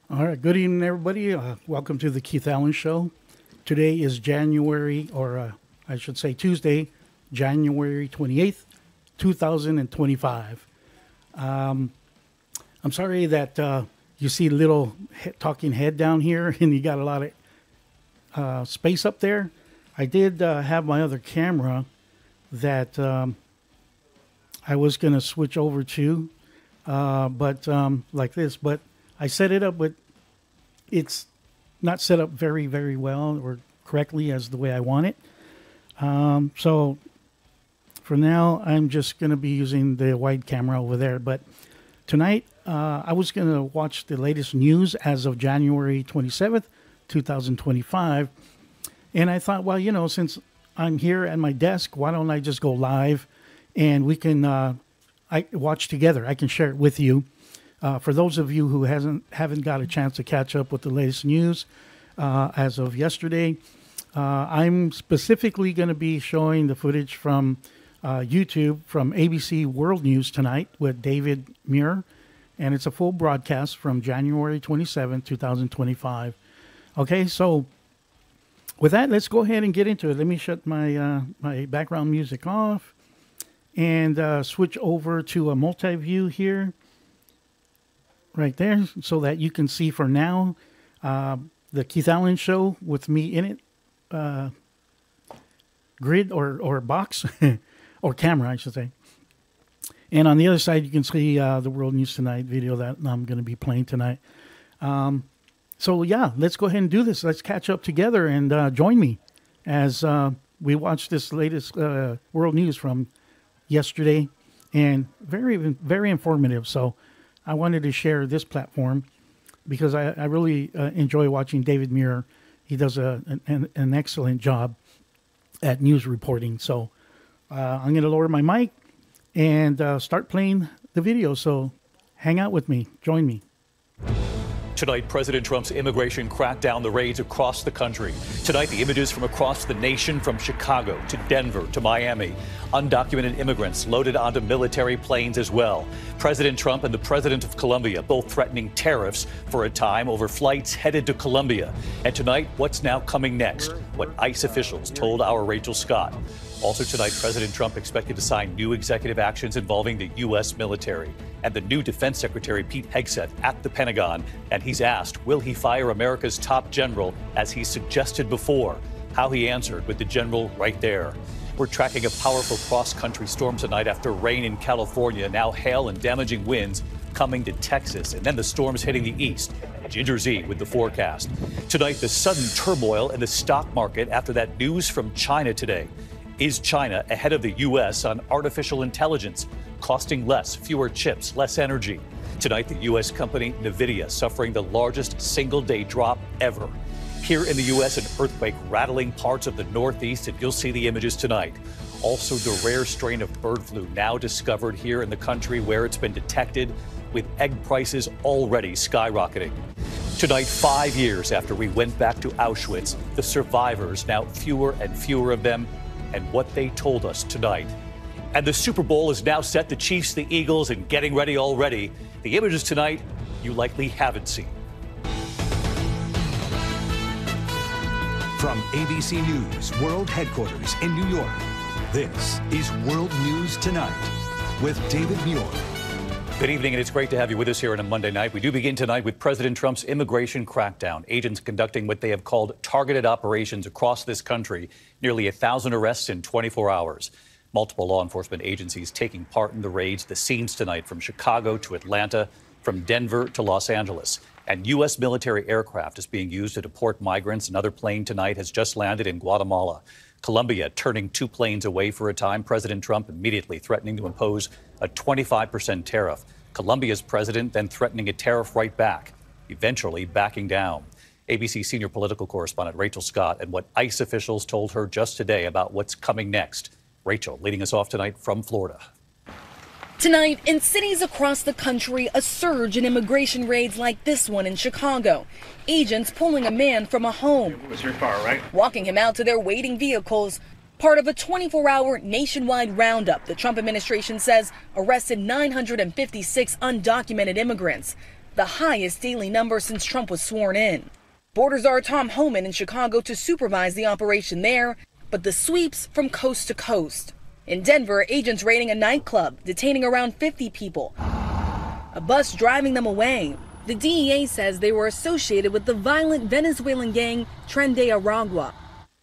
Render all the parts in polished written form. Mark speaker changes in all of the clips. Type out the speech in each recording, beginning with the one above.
Speaker 1: All right, good evening, everybody. Welcome to the Keith Allen Show. Today is January, or I should say Tuesday, January 28th, 2025. I'm sorry that you see a little talking head down here and you got a lot of space up there. I did have my other camera that I was going to switch over to, but like this, but I set it up, but it's not set up very, very well or correctly as the way I want it. So for now, I'm just going to be using the wide camera over there. But tonight, I was going to watch the latest news as of January 27th, 2025. And I thought, well, since I'm here at my desk, why don't I just go live and we can I watch together. I can share it with you. For those of you who haven't got a chance to catch up with the latest news as of yesterday, I'm specifically going to be showing the footage from YouTube from ABC World News tonight with David Muir, and it's a full broadcast from January 27, 2025. Okay, so with that, let's go ahead and get into it. Let me shut my my background music off and switch over to a multi-view here. Right there, so that you can see for now the Keith Allen Show with me in it, grid or box or camera, I should say. And on the other side, you can see the World News Tonight video that I'm going to be playing tonight. So yeah, let's go ahead and do this. Let's catch up together and join me as we watch this latest World News from yesterday, and very, very informative. So I wanted to share this platform because I really enjoy watching David Muir. He does an excellent job at news reporting. So I'm going to lower my mic and start playing the video. So hang out with me. Join me.
Speaker 2: Tonight, President Trump's immigration crackdown, the raids across the country. Tonight, the images from across the nation, from Chicago to Denver to Miami. Undocumented immigrants loaded onto military planes as well. President Trump and the president of Colombia both threatening tariffs for a time over flights headed to Colombia. And tonight, what's now coming next? What ICE officials told our Rachel Scott. Also tonight, President Trump expected to sign new executive actions involving the U.S. military. And the new Defense Secretary Pete Hegseth at the Pentagon. And he's asked, will he fire America's top general as he suggested before? How he answered with the general right there. We're tracking a powerful cross-country storm tonight after rain in California, now hail and damaging winds coming to Texas, and then the storms hitting the east. Ginger Z with the forecast. Tonight, the sudden turmoil in the stock market after that news from China today. Is China ahead of the U.S. on artificial intelligence, costing less, fewer chips, less energy? Tonight, the U.S. company NVIDIA suffering the largest single-day drop ever. Here in the U.S., an earthquake rattling parts of the Northeast, and you'll see the images tonight. Also, the rare strain of bird flu now discovered here in the country where it's been detected, with egg prices already skyrocketing. Tonight, 5 years after we went back to Auschwitz, the survivors, now fewer and fewer of them, and what they told us tonight. And the Super Bowl is now set. The Chiefs, the Eagles, and getting ready already. The images tonight you likely haven't seen.
Speaker 3: From ABC News World Headquarters in New York, this is World News Tonight with David Muir.
Speaker 2: Good evening, and it's great to have you with us here on a Monday night. We do begin tonight with President Trump's immigration crackdown. Agents conducting what they have called targeted operations across this country. Nearly 1,000 arrests in 24 hours. Multiple law enforcement agencies taking part in the raids. The scenes tonight from Chicago to Atlanta, from Denver to Los Angeles. And U.S. military aircraft is being used to deport migrants. Another plane tonight has just landed in Guatemala. Colombia turning 2 planes away for a time. President Trump immediately threatening to impose a 25% tariff. Colombia's president then threatening a tariff right back, eventually backing down. ABC senior political correspondent Rachel Scott and what ICE officials told her just today about what's coming next. Rachel leading us off tonight from Florida.
Speaker 4: Tonight, in cities across the country, a surge in immigration raids like this one in Chicago. Agents pulling a man from a home.
Speaker 5: It was your car, right?
Speaker 4: Walking him out to their waiting vehicles. Part of a 24-hour nationwide roundup the Trump administration says arrested 956 undocumented immigrants. the highest daily number since Trump was sworn in. Border Czar Tom Homan in Chicago to supervise the operation there, but the sweeps from coast to coast. In Denver, agents raiding a nightclub, detaining around 50 people. A bus driving them away. The DEA says they were associated with the violent Venezuelan gang Tren de Aragua.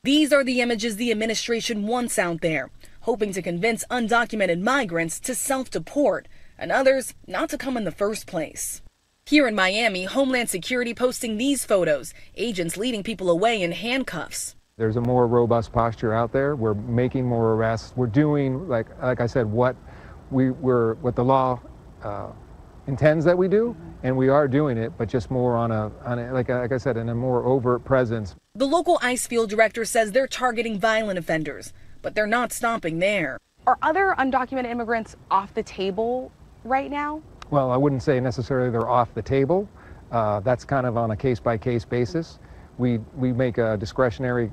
Speaker 4: These are the images the administration wants out there, hoping to convince undocumented migrants to self-deport and others not to come in the first place. Here in Miami, Homeland Security posting these photos, agents leading people away in handcuffs.
Speaker 5: There's a more robust posture out there. We're making more arrests. We're doing, like I said, what the law intends that we do, and we are doing it, but just more on a like I said, in a more overt presence.
Speaker 4: The local ICE field director says they're targeting violent offenders, but they're not stopping there.
Speaker 6: Are other undocumented immigrants off the table right now?
Speaker 5: Well, I wouldn't say necessarily they're off the table. That's kind of on a case-by-case basis. We make a discretionary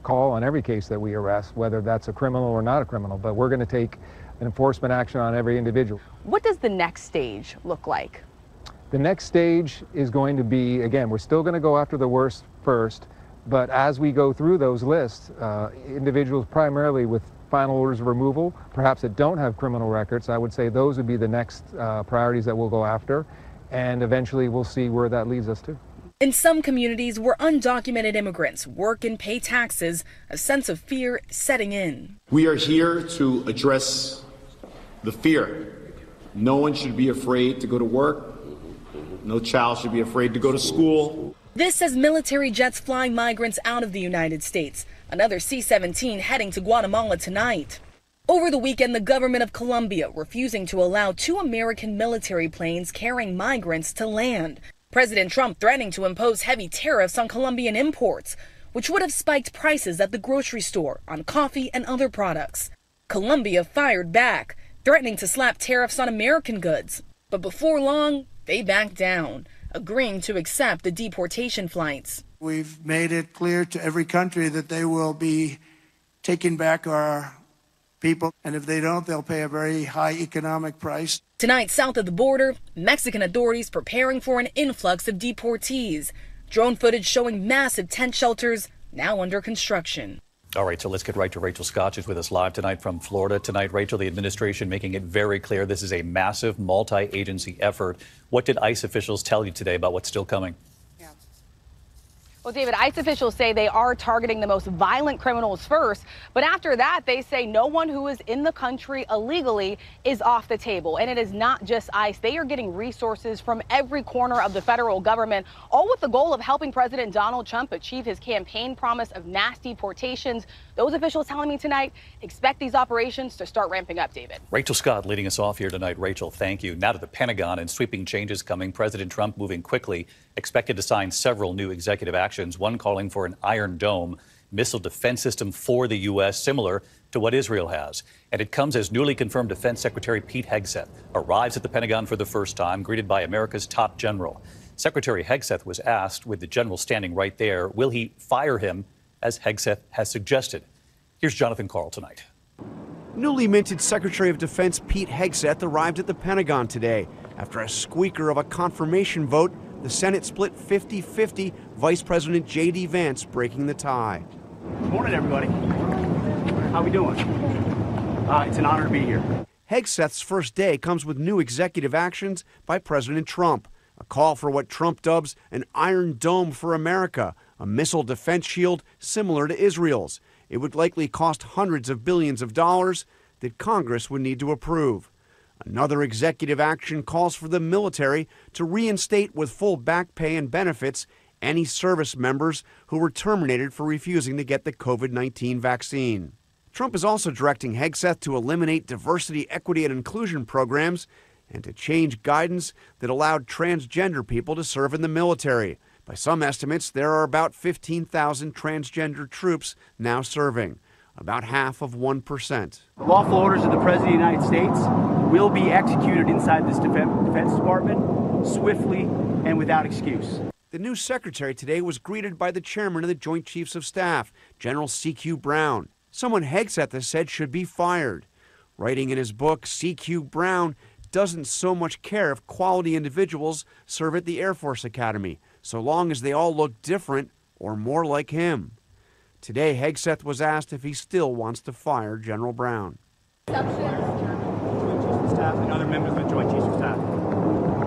Speaker 5: call on every case that we arrest, whether that's a criminal or not a criminal, but we're going to take an enforcement action on every individual.
Speaker 6: What does the next stage look like?
Speaker 5: The next stage is going to be, again, we're still going to go after the worst first, but as we go through those lists, individuals primarily with final orders of removal, perhaps that don't have criminal records, I would say those would be the next priorities that we'll go after, and eventually we'll see where that leads us to.
Speaker 4: In some communities where undocumented immigrants work and pay taxes, a sense of fear setting in.
Speaker 7: We are here to address the fear. No one should be afraid to go to work. No child should be afraid to go to school.
Speaker 4: This as military jets flying migrants out of the United States. Another C-17 heading to Guatemala tonight. Over the weekend, the government of Colombia refusing to allow 2 American military planes carrying migrants to land. President Trump threatening to impose heavy tariffs on Colombian imports, which would have spiked prices at the grocery store on coffee and other products. Colombia fired back, threatening to slap tariffs on American goods. But before long, they backed down, agreeing to accept the deportation flights.
Speaker 8: We've made it clear to every country that they will be taking back our people, and if they don't, they'll pay a very high economic price.
Speaker 4: Tonight, south of the border, Mexican authorities preparing for an influx of deportees. Drone footage showing massive tent shelters now under construction.
Speaker 2: All right, so let's get right to Rachel Scott, who's with us live tonight from Florida. Tonight, Rachel, the administration making it very clear this is a massive multi-agency effort. What did ICE officials tell you today about what's still coming?
Speaker 6: Well, David, ICE officials say they are targeting the most violent criminals first, but after that, they say no one who is in the country illegally is off the table. And it is not just ICE. They are getting resources from every corner of the federal government, all with the goal of helping President Donald Trump achieve his campaign promise of mass deportations. Those officials telling me tonight, expect these operations to start ramping up, David.
Speaker 2: Rachel Scott leading us off here tonight. Rachel, thank you. Now to the Pentagon and sweeping changes coming. President Trump moving quickly, expected to sign several new executive actions, one calling for an Iron Dome missile defense system for the U.S., similar to what Israel has. And it comes as newly confirmed Defense Secretary Pete Hegseth arrives at the Pentagon for the first time, greeted by America's top general. Secretary Hegseth was asked, with the general standing right there, will he fire him, as Hegseth has suggested. Here's Jonathan Carl tonight.
Speaker 9: Newly minted Secretary of Defense Pete Hegseth arrived at the Pentagon today after a squeaker of a confirmation vote. The Senate split 50-50, Vice President J.D. Vance breaking the tie.
Speaker 10: Good morning, everybody. How we doing? It's an honor to be here.
Speaker 9: Hegseth's first day comes with new executive actions by President Trump. A call for what Trump dubs an Iron Dome for America, a missile defense shield similar to Israel's. It would likely cost hundreds of billions of dollars that Congress would need to approve. Another executive action calls for the military to reinstate with full back pay and benefits any service members who were terminated for refusing to get the COVID-19 vaccine. Trump is also directing Hegseth to eliminate diversity, equity, and inclusion programs and to change guidance that allowed transgender people to serve in the military. By some estimates, there are about 15,000 transgender troops now serving, about half of 1%.
Speaker 10: The lawful orders of the President of the United States will be executed inside this Defense Department swiftly and without excuse.
Speaker 9: The new secretary today was greeted by the chairman of the Joint Chiefs of Staff, General C.Q. Brown, someone Hegseth has said should be fired. Writing in his book, C.Q. Brown doesn't so much care if quality individuals serve at the Air Force Academy, so long as they all look different or more like him. Today, Hegseth was asked if he still wants to fire General Brown.
Speaker 10: Joint Chiefs of Staff and other members of the Joint Chiefs of Staff.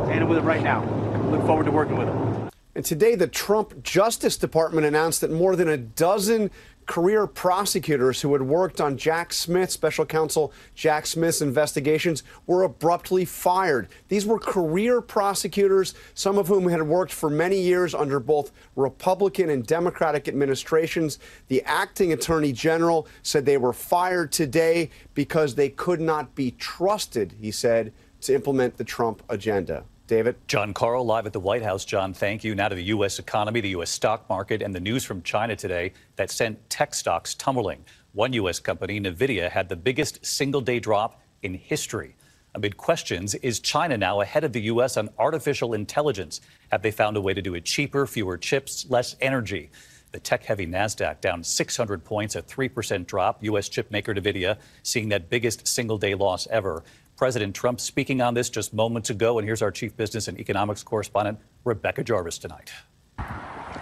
Speaker 10: Standing with him right now. Look forward to working with him.
Speaker 9: And today, the Trump Justice Department announced that more than a dozen career prosecutors who had worked on Jack Smith, special counsel Jack Smith's investigations, were abruptly fired. These were career prosecutors, some of whom had worked for many years under both Republican and Democratic administrations. The acting attorney general said they were fired today because they could not be trusted, he said, to implement the Trump agenda. David?
Speaker 2: John Carl live at the White House. John, thank you. Now to the U.S. economy, the U.S. stock market, and the news from China today that sent tech stocks tumbling. One U.S. company, NVIDIA, had the biggest single-day drop in history. Amid questions, is China now ahead of the U.S. on artificial intelligence? Have they found a way to do it cheaper, fewer chips, less energy? The tech-heavy NASDAQ down 600 points, a 3% drop. U.S. chipmaker NVIDIA seeing that biggest single-day loss ever. President Trump speaking on this just moments ago. And here's our chief business and economics correspondent, Rebecca Jarvis, tonight.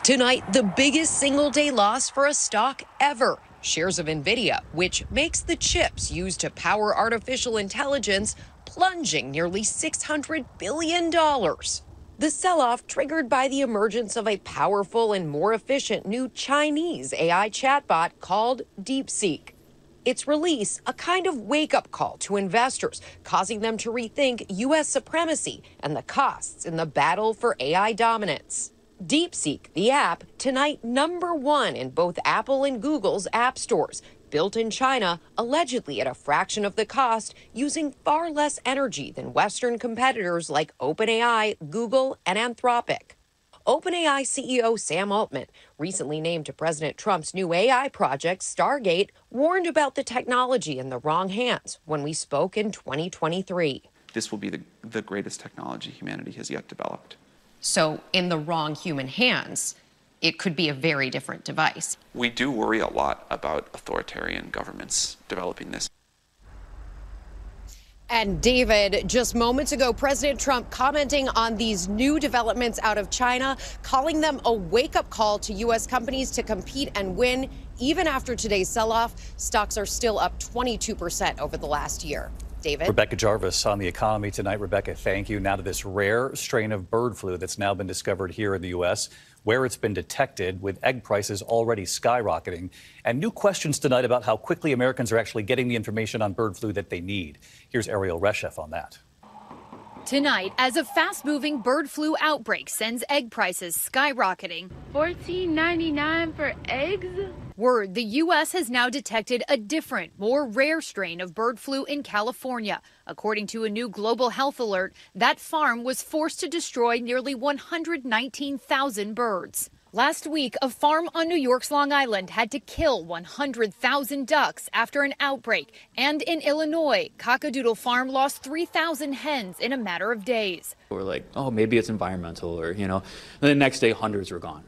Speaker 11: Tonight, the biggest single-day loss for a stock ever. Shares of NVIDIA, which makes the chips used to power artificial intelligence, plunging nearly $600 billion. The sell-off triggered by the emergence of a powerful and more efficient new Chinese AI chatbot called DeepSeek. Its release, a kind of wake-up call to investors, causing them to rethink U.S. supremacy and the costs in the battle for AI dominance. DeepSeek, the app, tonight #1 in both Apple and Google's app stores, built in China, allegedly at a fraction of the cost, using far less energy than Western competitors like OpenAI, Google, and Anthropic. OpenAI CEO Sam Altman, recently named to President Trump's new AI project, Stargate, warned about the technology in the wrong hands when we spoke in 2023.
Speaker 12: This will be the greatest technology humanity has yet developed.
Speaker 11: So in the wrong human hands, it could be a very different device.
Speaker 12: We do worry a lot about authoritarian governments developing this.
Speaker 11: And David, just moments ago, President Trump commenting on these new developments out of China, calling them a wake-up call to U.S. companies to compete and win. Even after today's sell-off, stocks are still up 22% over the last year. David?
Speaker 2: Rebecca Jarvis on the economy tonight. Rebecca, thank you. Now to this rare strain of bird flu that's now been discovered here in the U.S., where it's been detected, with egg prices already skyrocketing, and new questions tonight about how quickly Americans are actually getting the information on bird flu that they need. Here's Ariel Reshef on that.
Speaker 13: Tonight, as a fast-moving bird flu outbreak sends egg prices skyrocketing.
Speaker 14: $14.99 for eggs?
Speaker 13: Word, the U.S. has now detected a different, more rare strain of bird flu in California. According to a new global health alert, that farm was forced to destroy nearly 119,000 birds. Last week, a farm on New York's Long Island had to kill 100,000 ducks after an outbreak. And in Illinois, Cockadoodle Farm lost 3,000 hens in a matter of days.
Speaker 15: We're like, oh, maybe it's environmental, or, and the next day hundreds were gone.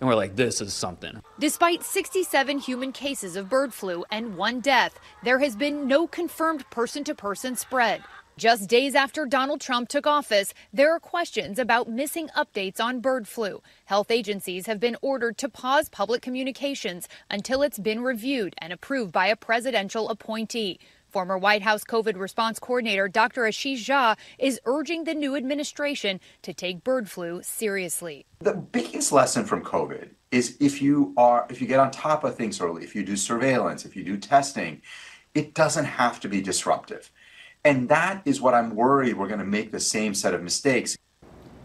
Speaker 15: And we're like, this is something.
Speaker 13: Despite 67 human cases of bird flu and 1 death, there has been no confirmed person-to-person spread. Just days after Donald Trump took office, there are questions about missing updates on bird flu. Health agencies have been ordered to pause public communications until it's been reviewed and approved by a presidential appointee. Former White House COVID response coordinator Dr. Ashish Jha is urging the new administration to take bird flu seriously.
Speaker 16: The biggest lesson from COVID is if you get on top of things early, if you do surveillance, if you do testing, it doesn't have to be disruptive. And that is what I'm worried we're going to make the same set of mistakes.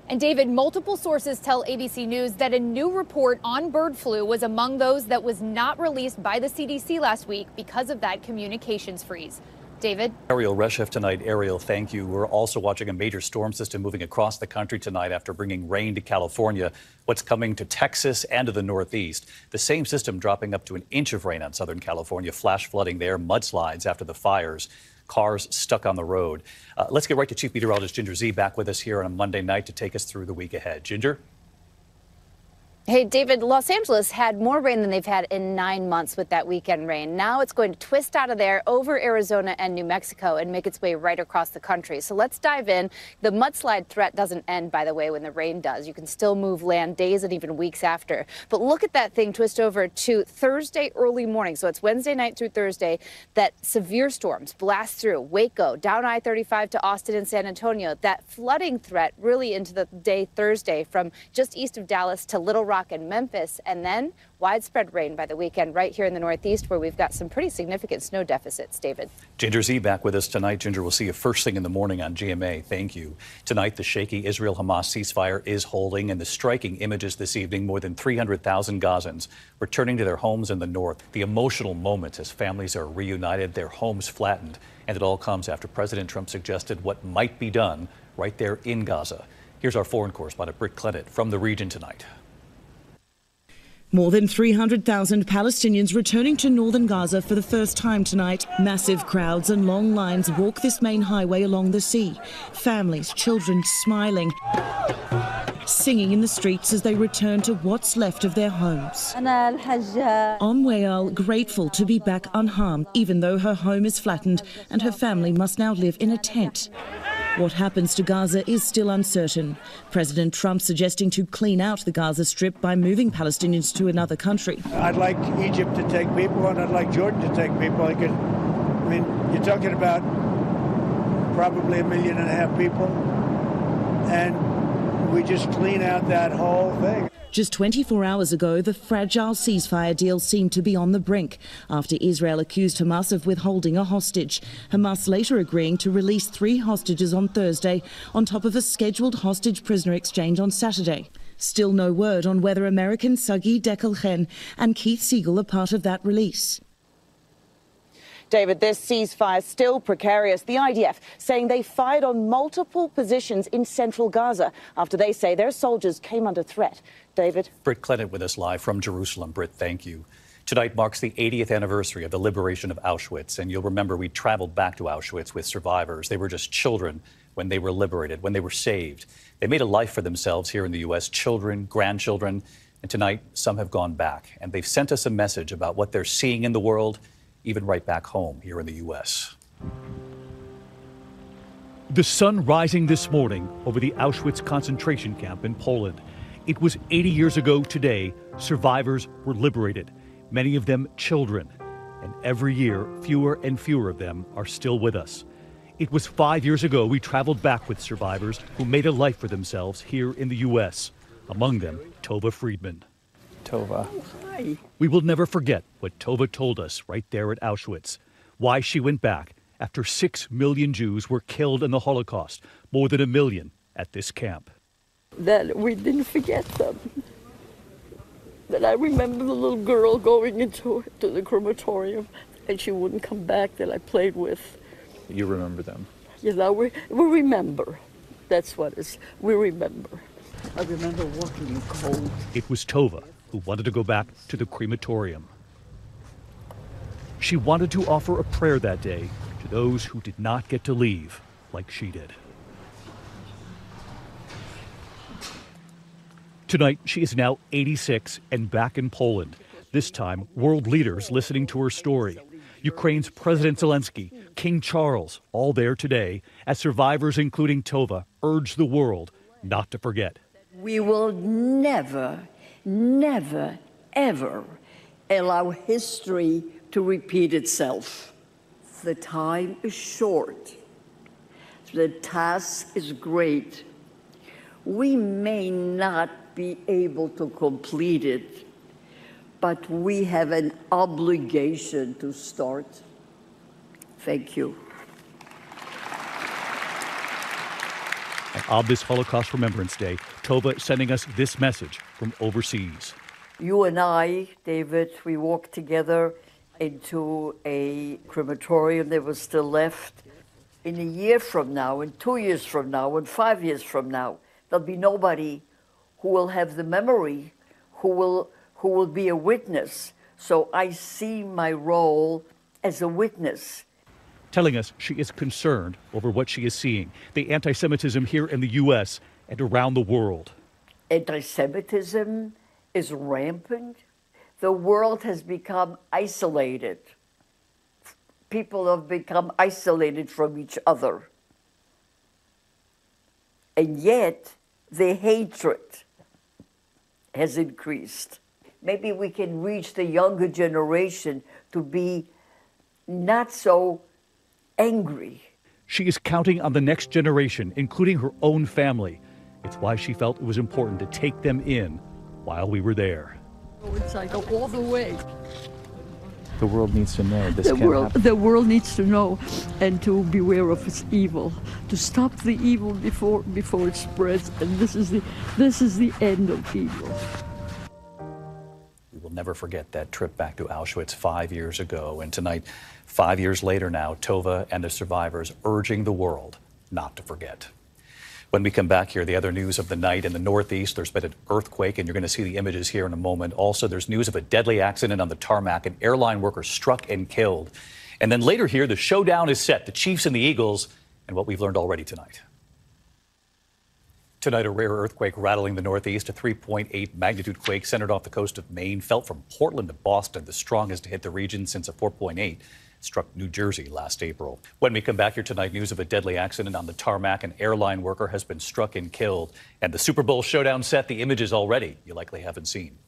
Speaker 13: And David, multiple sources tell ABC News that a new report on bird flu was among those that was not released by the CDC last week because of that communications freeze. David?
Speaker 2: Ariel Reshef tonight. Ariel, thank you. We're also watching a major storm system moving across the country tonight after bringing rain to California. What's coming to Texas and to the Northeast? The same system dropping up to an inch of rain on Southern California, flash flooding there, mudslides after the fires. Cars stuck on the road. Let's get right to Chief Meteorologist Ginger Zee back with us here on a Monday night to take us through the week ahead. Ginger?
Speaker 17: Hey, David, Los Angeles had more rain than they've had in 9 months with that weekend rain. Now it's going to twist out of there over Arizona and New Mexico and make its way right across the country. So let's dive in. The mudslide threat doesn't end, by the way, when the rain does. You can still move land days and even weeks after. But look at that thing twist over to Thursday early morning. So it's Wednesday night through Thursday that severe storms blast through Waco, down I-35 to Austin and San Antonio. That flooding threat really into the day Thursday from just east of Dallas to Little Rock and Memphis, and then widespread rain by the weekend right here in the Northeast, where we've got some pretty significant snow deficits. David.
Speaker 2: Ginger Z back with us tonight. Ginger, we'll see you first thing in the morning on GMA. Thank you. Tonight, the shaky Israel-Hamas ceasefire is holding, and the striking images this evening, more than 300,000 Gazans returning to their homes in the north. The emotional moments as families are reunited, their homes flattened, and it all comes after President Trump suggested what might be done right there in Gaza. Here's our foreign correspondent, Britt Clennett, from the region tonight.
Speaker 18: More than 300,000 Palestinians returning to northern Gaza for the first time tonight. Massive crowds and long lines walk this main highway along the sea. Families, children smiling, singing in the streets as they return to what's left of their homes. Wayal grateful to be back unharmed, even though her home is flattened and her family must now live in a tent. What happens to Gaza is still uncertain. President Trump suggesting to clean out the Gaza Strip by moving Palestinians to another country.
Speaker 8: I'd like Egypt to take people, and I'd like Jordan to take people. I mean, you're talking about probably 1.5 million people, and we just clean out that whole thing.
Speaker 18: Just 24 hours ago, the fragile ceasefire deal seemed to be on the brink after Israel accused Hamas of withholding a hostage. Hamas later agreeing to release 3 hostages on Thursday, on top of a scheduled hostage prisoner exchange on Saturday. Still no word on whether American Sagi Dekelchen and Keith Siegel are part of that release.
Speaker 19: David, this ceasefire is still precarious. The IDF saying they fired on multiple positions in central Gaza after they say their soldiers came under threat. David.
Speaker 2: Britt Clennett with us live from Jerusalem. Britt, thank you. Tonight marks the 80th anniversary of the liberation of Auschwitz, and you'll remember we traveled back to Auschwitz with survivors. They were just children when they were liberated, when they were saved. They made a life for themselves here in the U.S., children, grandchildren, and tonight some have gone back, and they've sent us a message about what they're seeing in the world, even right back home here in the U.S.
Speaker 20: The sun rising this morning over the Auschwitz concentration camp in Poland. It was 80 years ago today, survivors were liberated, many of them children. And every year, fewer and fewer of them are still with us. It was 5 years ago we traveled back with survivors who made a life for themselves here in the U.S., among them Tova Friedman.
Speaker 21: Tova.
Speaker 20: Hi. We will never forget what Tova told us right there at Auschwitz, why she went back after 6 million Jews were killed in the Holocaust, more than 1 million at this camp.
Speaker 22: That we didn't forget them. That I remember the little girl going to the crematorium and she wouldn't come back that I played with.
Speaker 21: You remember them?
Speaker 22: You know, we remember. That's what it is. We remember. I remember walking in cold.
Speaker 20: It was Tova who wanted to go back to the crematorium. She wanted to offer a prayer that day to those who did not get to leave like she did. Tonight, she is now 86 and back in Poland. This time, world leaders listening to her story. Ukraine's President Zelensky, King Charles, all there today, as survivors, including Tova, urge the world not to forget.
Speaker 23: We will never, never, ever allow history to repeat itself. The time is short. The task is great. We may not be able to complete it, but we have an obligation to start. Thank you.
Speaker 20: And on this Holocaust Remembrance Day, Tova sending us this message from overseas.
Speaker 23: You and I, David, we walked together into a crematorium that was still left. In a year from now, in 2 years from now, in 5 years from now, there'll be nobody who will have the memory, who will be a witness. So I see my role as a witness.
Speaker 20: Telling us she is concerned over what she is seeing, the anti-Semitism here in the U.S. and around the world.
Speaker 23: Anti-Semitism is rampant. The world has become isolated. People have become isolated from each other. And yet, the hatred has increased. Maybe we can reach the younger generation to be not so angry.
Speaker 20: She is counting on the next generation, including her own family. It's why she felt it was important to take them in while we were there.
Speaker 22: It's like all the way.
Speaker 21: The world needs to know this can't happen.
Speaker 22: The world needs to know and to beware of its evil, to stop the evil before it spreads. And this is the end of evil.
Speaker 2: We will never forget that trip back to Auschwitz 5 years ago. And tonight, 5 years later now, Tova and the survivors urging the world not to forget. When we come back here, the other news of the night in the Northeast, there's been an earthquake, and you're going to see the images here in a moment. Also, there's news of a deadly accident on the tarmac. An airline worker struck and killed. And then later here, the showdown is set, the Chiefs and the Eagles, and what we've learned already tonight. Tonight, a rare earthquake rattling the Northeast. A 3.8 magnitude quake centered off the coast of Maine felt from Portland to Boston, the strongest to hit the region since a 4.8. Struck New Jersey last April. When we come back here tonight, news of a deadly accident on the tarmac. An airline worker has been struck and killed. And the Super Bowl showdown set, the images already you likely haven't seen.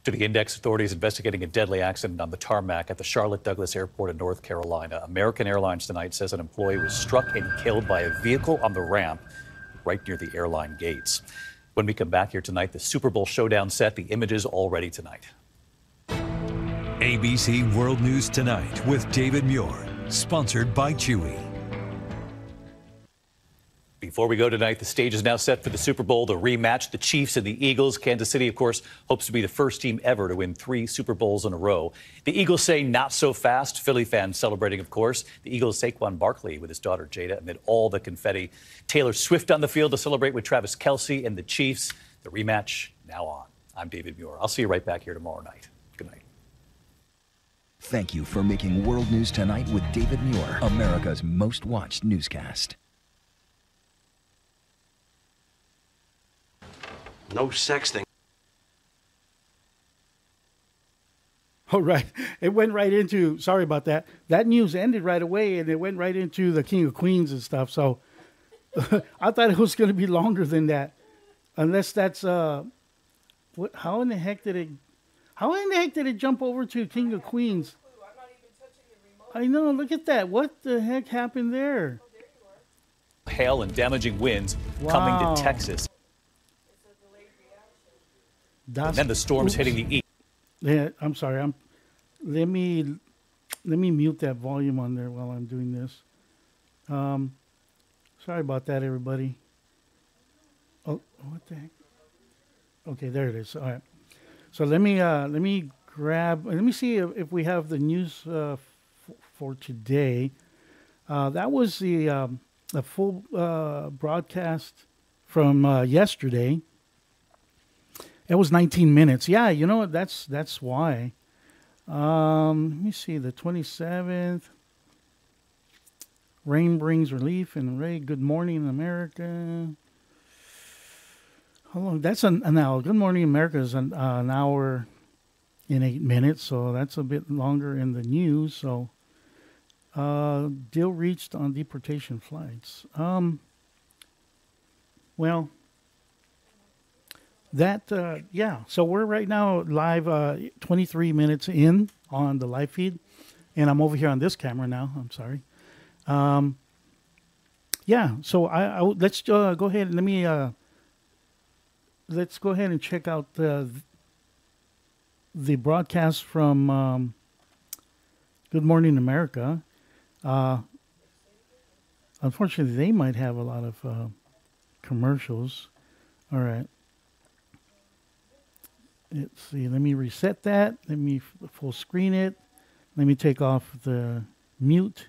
Speaker 2: To the index, authorities investigating a deadly accident on the tarmac at the Charlotte Douglas Airport in North Carolina. American Airlines tonight says an employee was struck and killed by a vehicle on the ramp right near the airline gates. When we come back here tonight, the Super Bowl showdown set, the images already tonight.
Speaker 1: ABC World News Tonight with David Muir, sponsored by Chewy.
Speaker 2: Before we go tonight, the stage is now set for the Super Bowl, the rematch, the Chiefs and the Eagles. Kansas City, of course, hopes to be the first team ever to win 3 Super Bowls in a row. The Eagles say not so fast. Philly fans celebrating, of course. The Eagles' Saquon Barkley with his daughter Jada amid all the confetti. Taylor Swift on the field to celebrate with Travis Kelce and the Chiefs. The rematch now on. I'm David Muir. I'll see you right back here tomorrow night. Good night.
Speaker 3: Thank you for making World News Tonight with David Muir, America's most watched newscast.
Speaker 5: No sexting.
Speaker 24: Oh, right. It went right into, sorry about that. That news ended right away, and it went right into the King of Queens and stuff. So I thought it was going to be longer than that. Unless that's, how in the heck did it jump over to King of Queens? I know, look at that. What the heck happened there?
Speaker 2: Hail and damaging winds coming to Texas. And then the storms hitting the east.
Speaker 24: Yeah, I'm sorry. Let me mute that volume on there while I'm doing this. Sorry about that, everybody. Oh, what the heck? Okay, there it is. All right. So let me see if we have the news for today. That was the full broadcast from yesterday. It was 19 minutes. Yeah, you know what? That's why. Let me see. The 27th. Rain brings relief and Ray. Good morning, America. How long? That's an hour. Good morning, America is an hour and 8 minutes. So that's a bit longer in the news. So, deal reached on deportation flights. Well. Yeah. So we're right now live 23 minutes in on the live feed. And I'm over here on this camera now. I'm sorry. Yeah. So let's go ahead and let's go ahead and check out the broadcast from Good Morning America. Unfortunately, they might have a lot of commercials. All right. Let's see. Let me reset that. Let me full screen it. Let me take off the mute.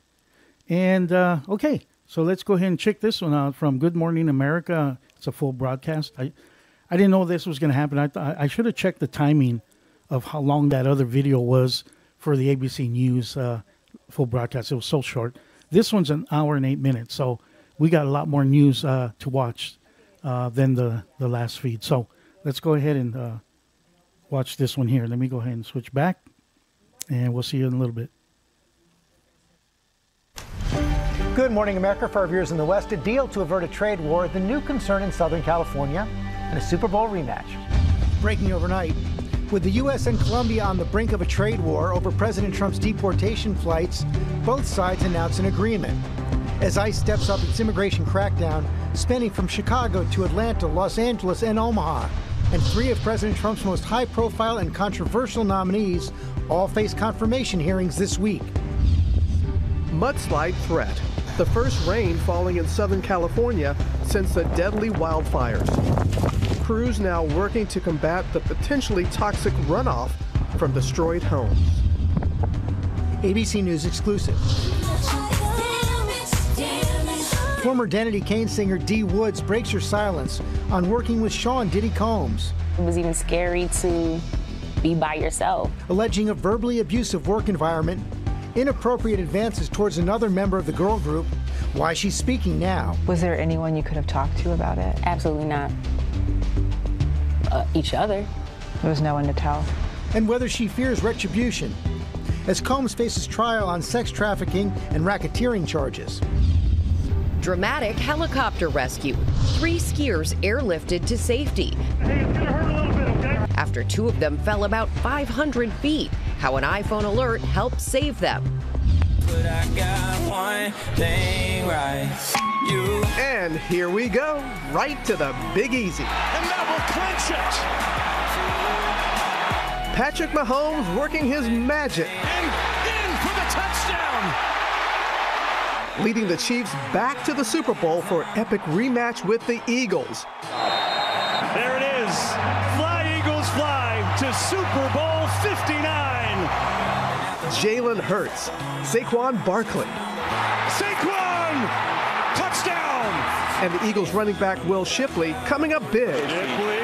Speaker 24: And, okay. So let's go ahead and check this one out from Good Morning America. It's a full broadcast. I didn't know this was going to happen. I should have checked the timing of how long that other video was for the ABC News full broadcast. It was so short. This one's an hour and 8 minutes. So we got a lot more news to watch than the last feed. So let's go ahead and watch this one here. Let me go ahead and switch back, and we'll see you in a little bit.
Speaker 4: Good morning, America. For our viewers in the West, a deal to avert a trade war, the new concern in Southern California, and a Super Bowl rematch. Breaking overnight. With the U.S. and Colombia on the brink of a trade war over President Trump's deportation flights, both sides announce an agreement. As ICE steps up its immigration crackdown, spanning from Chicago to Atlanta, Los Angeles, and Omaha, and 3 of President Trump's most high-profile and controversial nominees all face confirmation hearings this week.
Speaker 5: Mudslide threat. The first rain falling in Southern California since the deadly wildfires. Crews now working to combat the potentially toxic runoff from destroyed homes.
Speaker 4: ABC News exclusive. Former Danity Kane singer Dee Woods breaks her silence on working with Sean Diddy Combs.
Speaker 6: It was even scary to be by yourself.
Speaker 4: Alleging a verbally abusive work environment, inappropriate advances towards another member of the girl group, why she's speaking now.
Speaker 6: Was there anyone you could have talked to about it? Absolutely not. Each other. There was no one to tell.
Speaker 4: And whether she fears retribution, as Combs faces trial on sex trafficking and racketeering charges.
Speaker 11: Dramatic helicopter rescue. 3 skiers airlifted to safety.
Speaker 24: Hey, it's gonna hurt a little bit, okay?
Speaker 11: After 2 of them fell about 500 feet. How an iPhone alert helped save them.
Speaker 7: But I got one thing right. You.
Speaker 5: And here we go, right to the Big Easy.
Speaker 7: And that will clinch it.
Speaker 5: Patrick Mahomes working his magic.
Speaker 7: And in for the touchdown.
Speaker 5: Leading the Chiefs back to the Super Bowl for epic rematch with the Eagles.
Speaker 25: There it is. Fly, Eagles, fly to Super Bowl 59.
Speaker 5: Jalen Hurts, Saquon Barkley.
Speaker 25: Saquon! Touchdown!
Speaker 5: And the Eagles running back Will Shipley coming up big.
Speaker 25: Shipley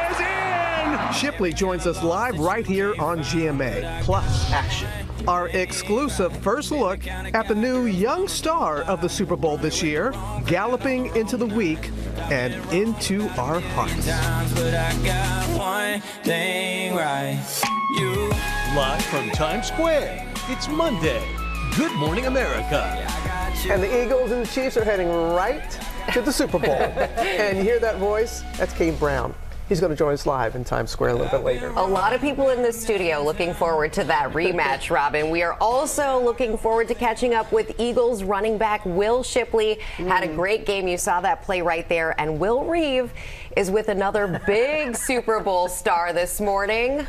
Speaker 25: is in!
Speaker 5: Shipley joins us live right here on GMA. Plus action. Our exclusive first look at the new young star of the Super Bowl this year, galloping into the week and into our hearts.
Speaker 7: But I got one thing right. You.
Speaker 26: Live from Times Square, it's Monday. Good morning, America.
Speaker 5: And the Eagles and the Chiefs are heading right to the Super Bowl. And you hear that voice? That's Kane Brown. He's going to join us live in Times Square a little bit later.
Speaker 27: A lot of people in the studio looking forward to that rematch, Robin. We are also looking forward to catching up with Eagles running back Will Shipley. Had a great game. You saw that play right there. And Will Reeve is with another big Super Bowl star this morning.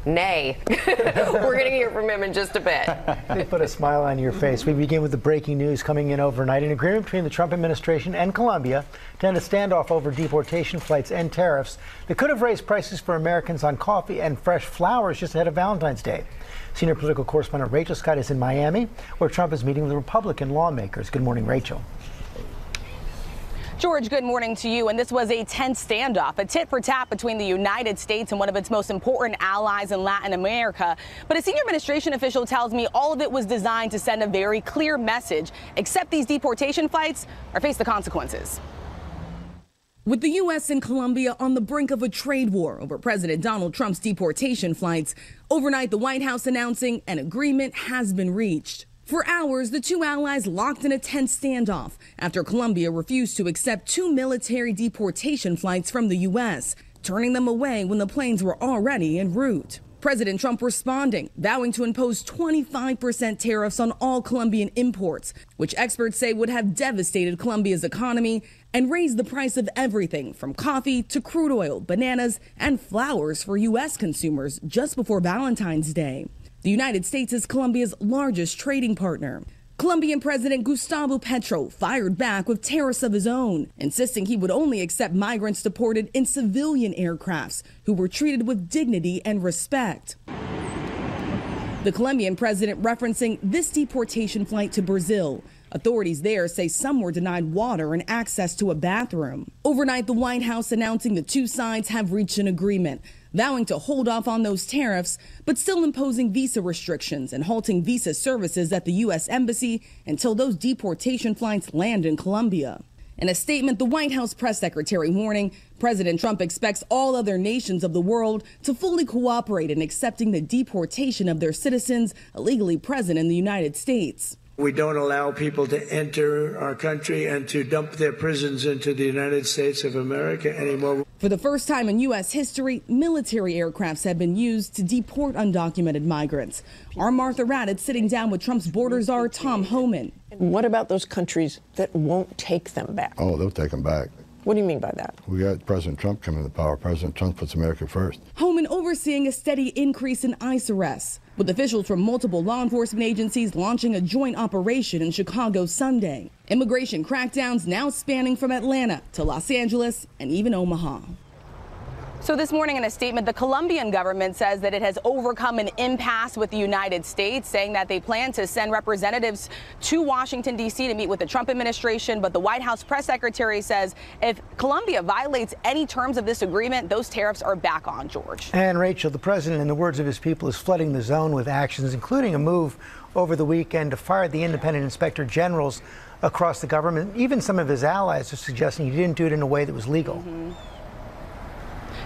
Speaker 27: Nay. We're going to hear from him in just a bit.
Speaker 4: They put a smile on your face. We begin with the breaking news coming in overnight. An agreement between the Trump administration and Colombia to end a standoff over deportation flights and tariffs that could have raised prices for Americans on coffee and fresh flowers just ahead of Valentine's Day. Senior political correspondent Rachel Scott is in Miami, where Trump is meeting with Republican lawmakers. Good morning, Rachel.
Speaker 28: George, good morning to you. And this was a tense standoff, a tit for tat between the United States and one of its most important allies in Latin America. But a senior administration official tells me all of it was designed to send a very clear message. Accept these deportation flights or face the consequences.
Speaker 18: With the U.S. and Colombia on the brink of a trade war over President Donald Trump's deportation flights, overnight the White House announcing an agreement has been reached. For hours, the two allies locked in a tense standoff after Colombia refused to accept 2 military deportation flights from the U.S., turning them away when the planes were already en route. President Trump responding, vowing to impose 25% tariffs on all Colombian imports, which experts say would have devastated Colombia's economy and raised the price of everything from coffee to crude oil, bananas, and flowers for U.S. consumers just before Valentine's Day. The United States is Colombia's largest trading partner. Colombian President Gustavo Petro fired back with tariffs of his own, insisting he would only accept migrants deported in civilian aircrafts who were treated with dignity and respect. The Colombian president referencing this deportation flight to Brazil. Authorities there say some were denied water and access to a bathroom. Overnight, the White House announcing the two sides have reached an agreement, vowing to hold off on those tariffs, but still imposing visa restrictions and halting visa services at the U.S. Embassy until those deportation flights land in Colombia.
Speaker 28: In a statement, the White House press secretary warning President Trump expects all other nations of the world to fully cooperate in accepting the deportation of their citizens illegally present in the United States.
Speaker 8: We don't allow people to enter our country and to dump their prisons into the United States of America anymore.
Speaker 28: For the first time in U.S. history, military aircrafts have been used to deport undocumented migrants. Our Martha Raddatz sitting down with Trump's border czar Tom Homan.
Speaker 9: What about those countries that won't take them back?
Speaker 10: Oh, they'll take them back.
Speaker 9: What do you mean by that?
Speaker 10: We got President Trump coming to power. President Trump puts America first.
Speaker 28: Homan overseeing a steady increase in ICE arrests, with officials from multiple law enforcement agencies launching a joint operation in Chicago Sunday. Immigration crackdowns now spanning from Atlanta to Los Angeles and even Omaha. So this morning in a statement, the Colombian government says that it has overcome an impasse with the United States, saying that they plan to send representatives to Washington, D.C. to meet with the Trump administration. But the White House press secretary says if Colombia violates any terms of this agreement, those tariffs are back on, George.
Speaker 4: And Rachel, the president, in the words of his people, is flooding the zone with actions, including a move over the weekend to fire the independent inspector generals across the government. Even some of his allies are suggesting he didn't do it in a way that was legal.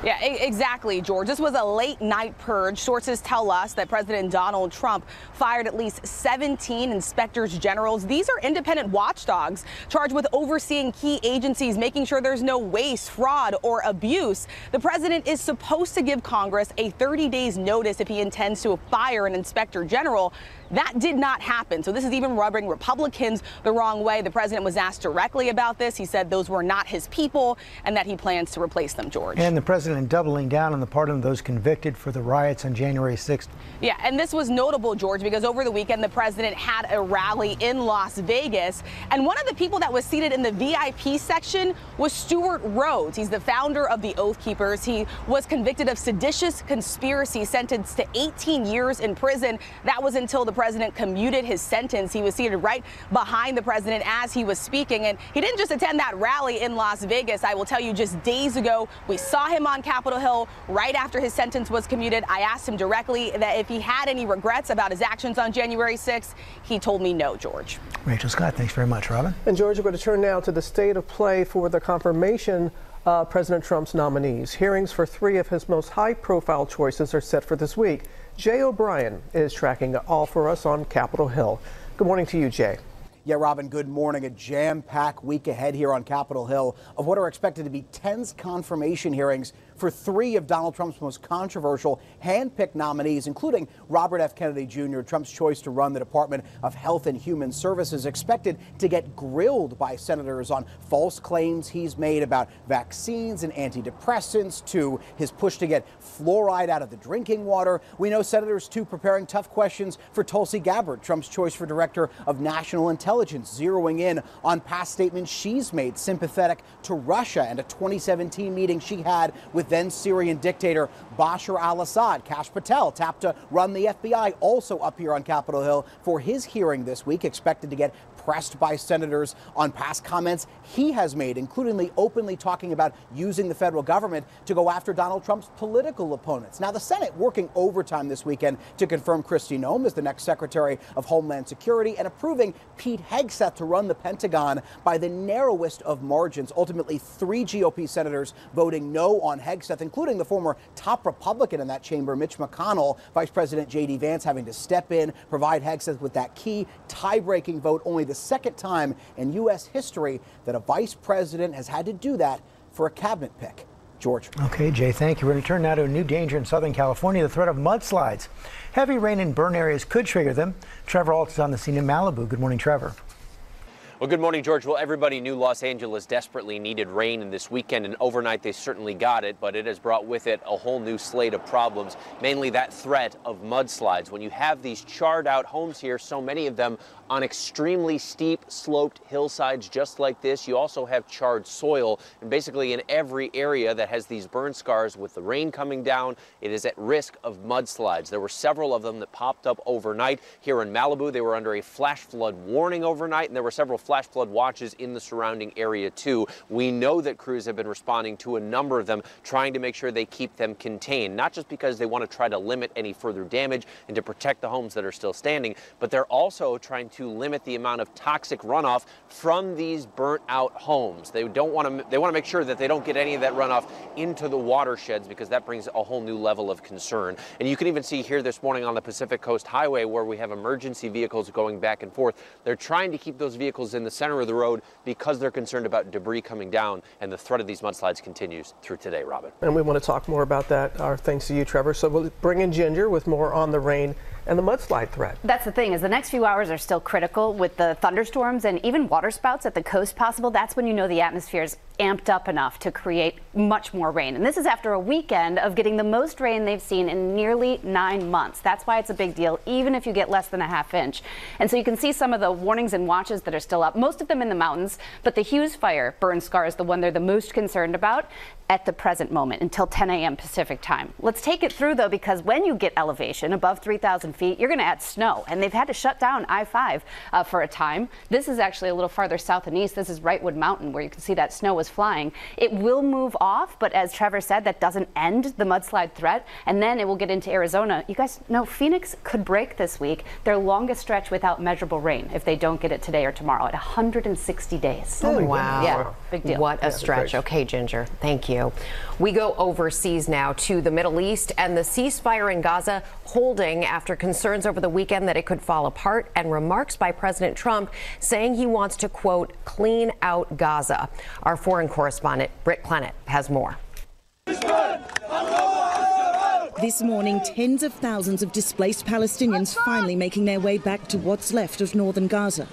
Speaker 28: Yeah, exactly, George. This was a late night purge. Sources tell us that President Donald Trump fired at least 17 inspectors generals. These are independent watchdogs charged with overseeing key agencies, making sure there's no waste, fraud, or abuse. The president is supposed to give Congress a 30 days notice if he intends to fire an inspector general. That did not happen. So this is even rubbing Republicans the wrong way. The president was asked directly about this. He said those were not his people and that he plans to replace them, George.
Speaker 4: And the president doubling down on the pardon of those convicted for the riots on January 6th.
Speaker 28: Yeah, and this was notable, George, because over the weekend, the president had a rally in Las Vegas. And one of the people that was seated in the VIP section was Stuart Rhodes. He's the founder of the Oath Keepers. He was convicted of seditious conspiracy, sentenced to 18 years in prison. That was until the president commuted his sentence. He was seated right behind the president as he was speaking. And he didn't just attend that rally in Las Vegas. I will tell you, just days ago, we saw him on Capitol Hill right after his sentence was commuted. I asked him directly that if he had any regrets about his actions on January 6th. He told me no, George.
Speaker 4: Rachel Scott, thanks very much, Robin.
Speaker 5: And George, we're going to turn now to the state of play for the confirmation of President Trump's nominees. Hearings for 3 of his most high-profile choices are set for this week. Jay O'Brien is tracking it all for us on Capitol Hill. Good morning to you, Jay.
Speaker 12: Yeah, Robin, good morning. A jam-packed week ahead here on Capitol Hill of what are expected to be tense confirmation hearings for 3 of Donald Trump's most controversial hand-picked nominees, including Robert F. Kennedy Jr., Trump's choice to run the Department of Health and Human Services, expected to get grilled by senators on false claims he's made about vaccines and antidepressants, to his push to get fluoride out of the drinking water. We know senators, too, preparing tough questions for Tulsi Gabbard, Trump's choice for Director of National Intelligence, zeroing in on past statements she's made sympathetic to Russia and a 2017 meeting she had with then Syrian dictator Bashar al-Assad. Kash Patel, tapped to run the FBI, also up here on Capitol Hill for his hearing this week, expected to get pressed by senators on past comments he has made, including openly talking about using the federal government to go after Donald Trump's political opponents. Now, the Senate working overtime this weekend to confirm Kristi Noem as the next Secretary of Homeland Security and approving Pete Hegseth to run the Pentagon by the narrowest of margins. Ultimately, 3 GOP senators voting no on Hegseth, including the former top Republican in that chamber, Mitch McConnell. Vice President J.D. Vance having to step in, provide Hegseth with that key tie-breaking vote, only the second time in U.S. history that a vice president has had to do that for a cabinet pick. George.
Speaker 4: Okay, Jay, thank you. We're going to turn now to a new danger in Southern California, the threat of mudslides. Heavy rain in burn areas could trigger them. Trevor Alt is on the scene in Malibu. Good morning, Trevor.
Speaker 13: Well, good morning, George. Well, everybody knew Los Angeles desperately needed rain in this weekend, and overnight they certainly got it, but it has brought with it a whole new slate of problems, mainly that threat of mudslides. When you have these charred out homes here, so many of them on extremely steep sloped hillsides just like this, you also have charred soil, and basically in every area that has these burn scars, with the rain coming down, it is at risk of mudslides. There were several of them that popped up overnight here in Malibu. They were under a flash flood warning overnight, and there were several flash flood watches in the surrounding area too. We know that crews have been responding to a number of them, trying to make sure they keep them contained, not just because they want to try to limit any further damage and to protect the homes that are still standing, but they're also trying to limit the amount of toxic runoff from these burnt out homes. They want to make sure that they don't get any of that runoff into the watersheds, because that brings a whole new level of concern. And you can even see here this morning on the Pacific Coast Highway where we have emergency vehicles going back and forth. They're trying to keep those vehicles in the center of the road because they're concerned about debris coming down, and the threat of these mudslides continues through today, Robin.
Speaker 5: And we want to talk more about that. Our thanks to you, Trevor. So we'll bring in Ginger with more on the rain and the mudslide threat.
Speaker 14: That's the thing, is the next few hours are still critical with the thunderstorms and even waterspouts at the coast possible. That's when you know the atmosphere is amped up enough to create much more rain. And this is after a weekend of getting the most rain they've seen in nearly 9 months. That's why it's a big deal, even if you get less than a half inch. And so you can see some of the warnings and watches that are still up, most of them in the mountains, but the Hughes fire burn scar is the one they're the most concerned about at the present moment until 10 a.m. Pacific time. Let's take it through though, because when you get elevation above 3,000 feet, you're going to add snow, and they've had to shut down I-5 for a time. This is actually a little farther south and east. This is Wrightwood Mountain, where you can see that snow was flying. It will move off, but as Trevor said, that doesn't end the mudslide threat, and then it will get into Arizona. You guys know Phoenix could break this week their longest stretch without measurable rain if they don't get it today or tomorrow at 160 days.
Speaker 27: Oh, wow.
Speaker 14: Yeah, big deal.
Speaker 27: What a stretch. Okay, Ginger, thank you. We go overseas now to the Middle East, and the ceasefire in Gaza holding after concerns over the weekend that it could fall apart, and remarks by President Trump saying he wants to, quote, clean out Gaza. Our foreign correspondent, Britt Clennett, has more.
Speaker 18: This morning, tens of thousands of displaced Palestinians finally making their way back to what's left of northern Gaza,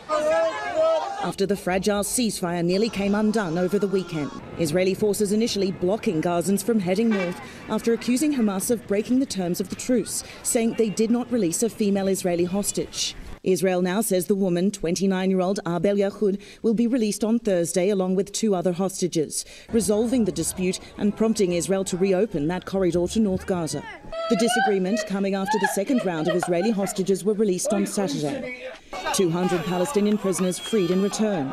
Speaker 18: after the fragile ceasefire nearly came undone over the weekend. Israeli forces initially blocking Gazans from heading north after accusing Hamas of breaking the terms of the truce, saying they did not release a female Israeli hostage. Israel now says the woman, 29-year-old Arbel Yahud, will be released on Thursday along with 2 other hostages, resolving the dispute and prompting Israel to reopen that corridor to North Gaza. The disagreement coming after the second round of Israeli hostages were released on Saturday. 200 Palestinian prisoners freed in return.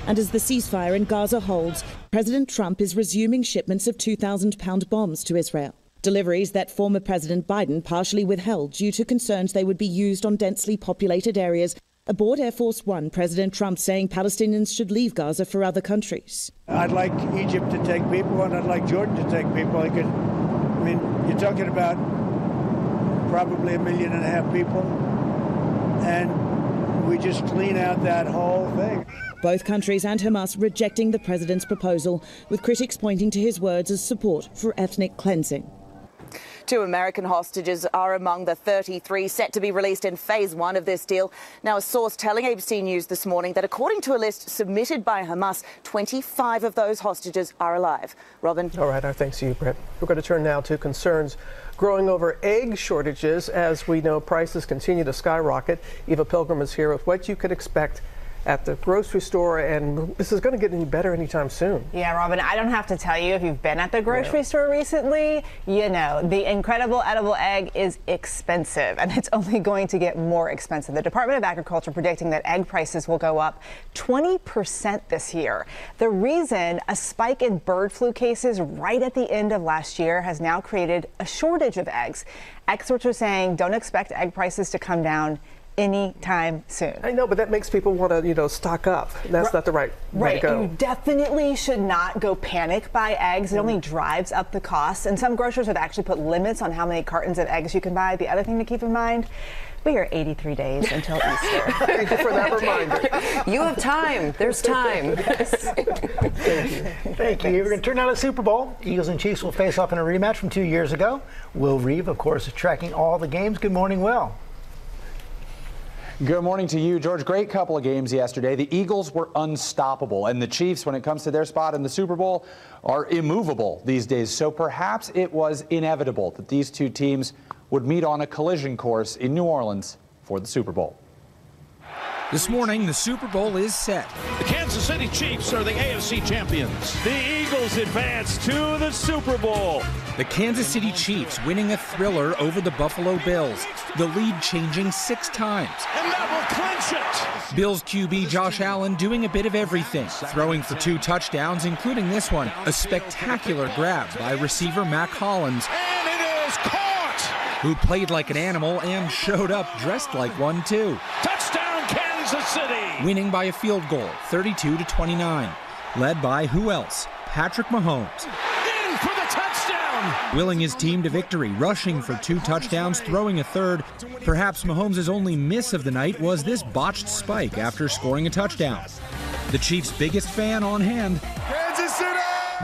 Speaker 18: And as the ceasefire in Gaza holds, President Trump is resuming shipments of 2,000-pound bombs to Israel. Deliveries that former President Biden partially withheld due to concerns they would be used on densely populated areas. Aboard Air Force One, President Trump saying Palestinians should leave Gaza for other countries.
Speaker 8: I'd like Egypt to take people, and I'd like Jordan to take people. You're talking about probably 1.5 million people, and we just clean out that whole thing.
Speaker 18: Both countries and Hamas rejecting the president's proposal, with critics pointing to his words as support for ethnic cleansing.
Speaker 15: 2 American hostages are among the 33 set to be released in phase 1 of this deal. Now, a source telling ABC News this morning that according to a list submitted by Hamas, 25 of those hostages are alive. Robin?
Speaker 5: All right, our thanks to you, Brett. We're going to turn now to concerns growing over egg shortages. As we know, prices continue to skyrocket. Eva Pilgrim is here with what you could expect at the grocery store, and this is going to get any better anytime soon.
Speaker 16: Yeah, Robin, I don't have to tell you, if you've been at the grocery store recently, you know, the incredible edible egg is expensive, and it's only going to get more expensive. The Department of Agriculture predicting that egg prices will go up 20% this year. The reason, a spike in bird flu cases right at the end of last year has now created a shortage of eggs. Experts are saying don't expect egg prices to come down anytime soon.
Speaker 5: I know, but that makes people want to, stock up. That's not the right way to go.
Speaker 16: You definitely should not go panic buy eggs. It only drives up the cost. And some grocers have actually put limits on how many cartons of eggs you can buy. The other thing to keep in mind, we are 83 days until Easter.
Speaker 5: Thank you for that reminder.
Speaker 27: You have time. There's time.
Speaker 4: Thank you. We're going to turn now to the Super Bowl. Eagles and Chiefs will face off in a rematch from 2 years ago. Will Reeve, of course, is tracking all the games. Good morning, Will.
Speaker 17: Good morning to you, George. Great couple of games yesterday. The Eagles were unstoppable, and the Chiefs, when it comes to their spot in the Super Bowl, are immovable these days. So perhaps it was inevitable that these two teams would meet on a collision course in New Orleans for the Super Bowl.
Speaker 19: This morning, the Super Bowl is set.
Speaker 25: The Kansas City Chiefs are the AFC champions. The Eagles advance to the Super Bowl.
Speaker 19: The Kansas City Chiefs winning a thriller over the Buffalo Bills, the lead changing 6 times.
Speaker 25: And that will clinch it.
Speaker 19: Bills QB Josh Allen doing a bit of everything, throwing for 2 touchdowns, including this one, a spectacular grab by receiver Mac Hollins,
Speaker 25: And it is caught!
Speaker 19: who played like an animal and showed up dressed like one too.
Speaker 25: Touchdown, Kansas City!
Speaker 19: Winning by a field goal, 32-29, led by who else? Patrick Mahomes.
Speaker 25: In for the touchdown!
Speaker 19: Willing his team to victory, rushing for 2 touchdowns, throwing a third. Perhaps Mahomes' only miss of the night was this botched spike after scoring a touchdown. The Chiefs' biggest fan on hand,
Speaker 25: Kansas City!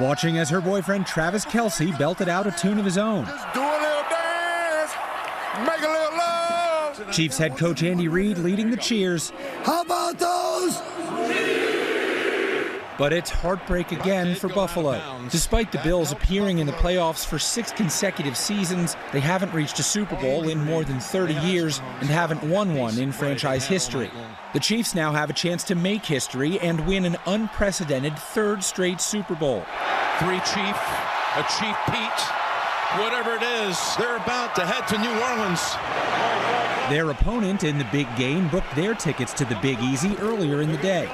Speaker 19: watching as her boyfriend Travis Kelce belted out a tune of his own.
Speaker 25: Do a little dance, make a little love.
Speaker 19: Chiefs head coach Andy Reid leading the cheers.
Speaker 25: How about those?
Speaker 19: But it's heartbreak again for Buffalo. Despite the Bills appearing in the playoffs for 6 consecutive seasons, they haven't reached a Super Bowl in more than 30 years and haven't won one in franchise history. The Chiefs now have a chance to make history and win an unprecedented 3rd straight Super Bowl.
Speaker 25: 3 Chief, a Chief Pete, whatever it is, they're about to head to New Orleans.
Speaker 19: Their opponent in the big game booked their tickets to the Big Easy earlier in the day.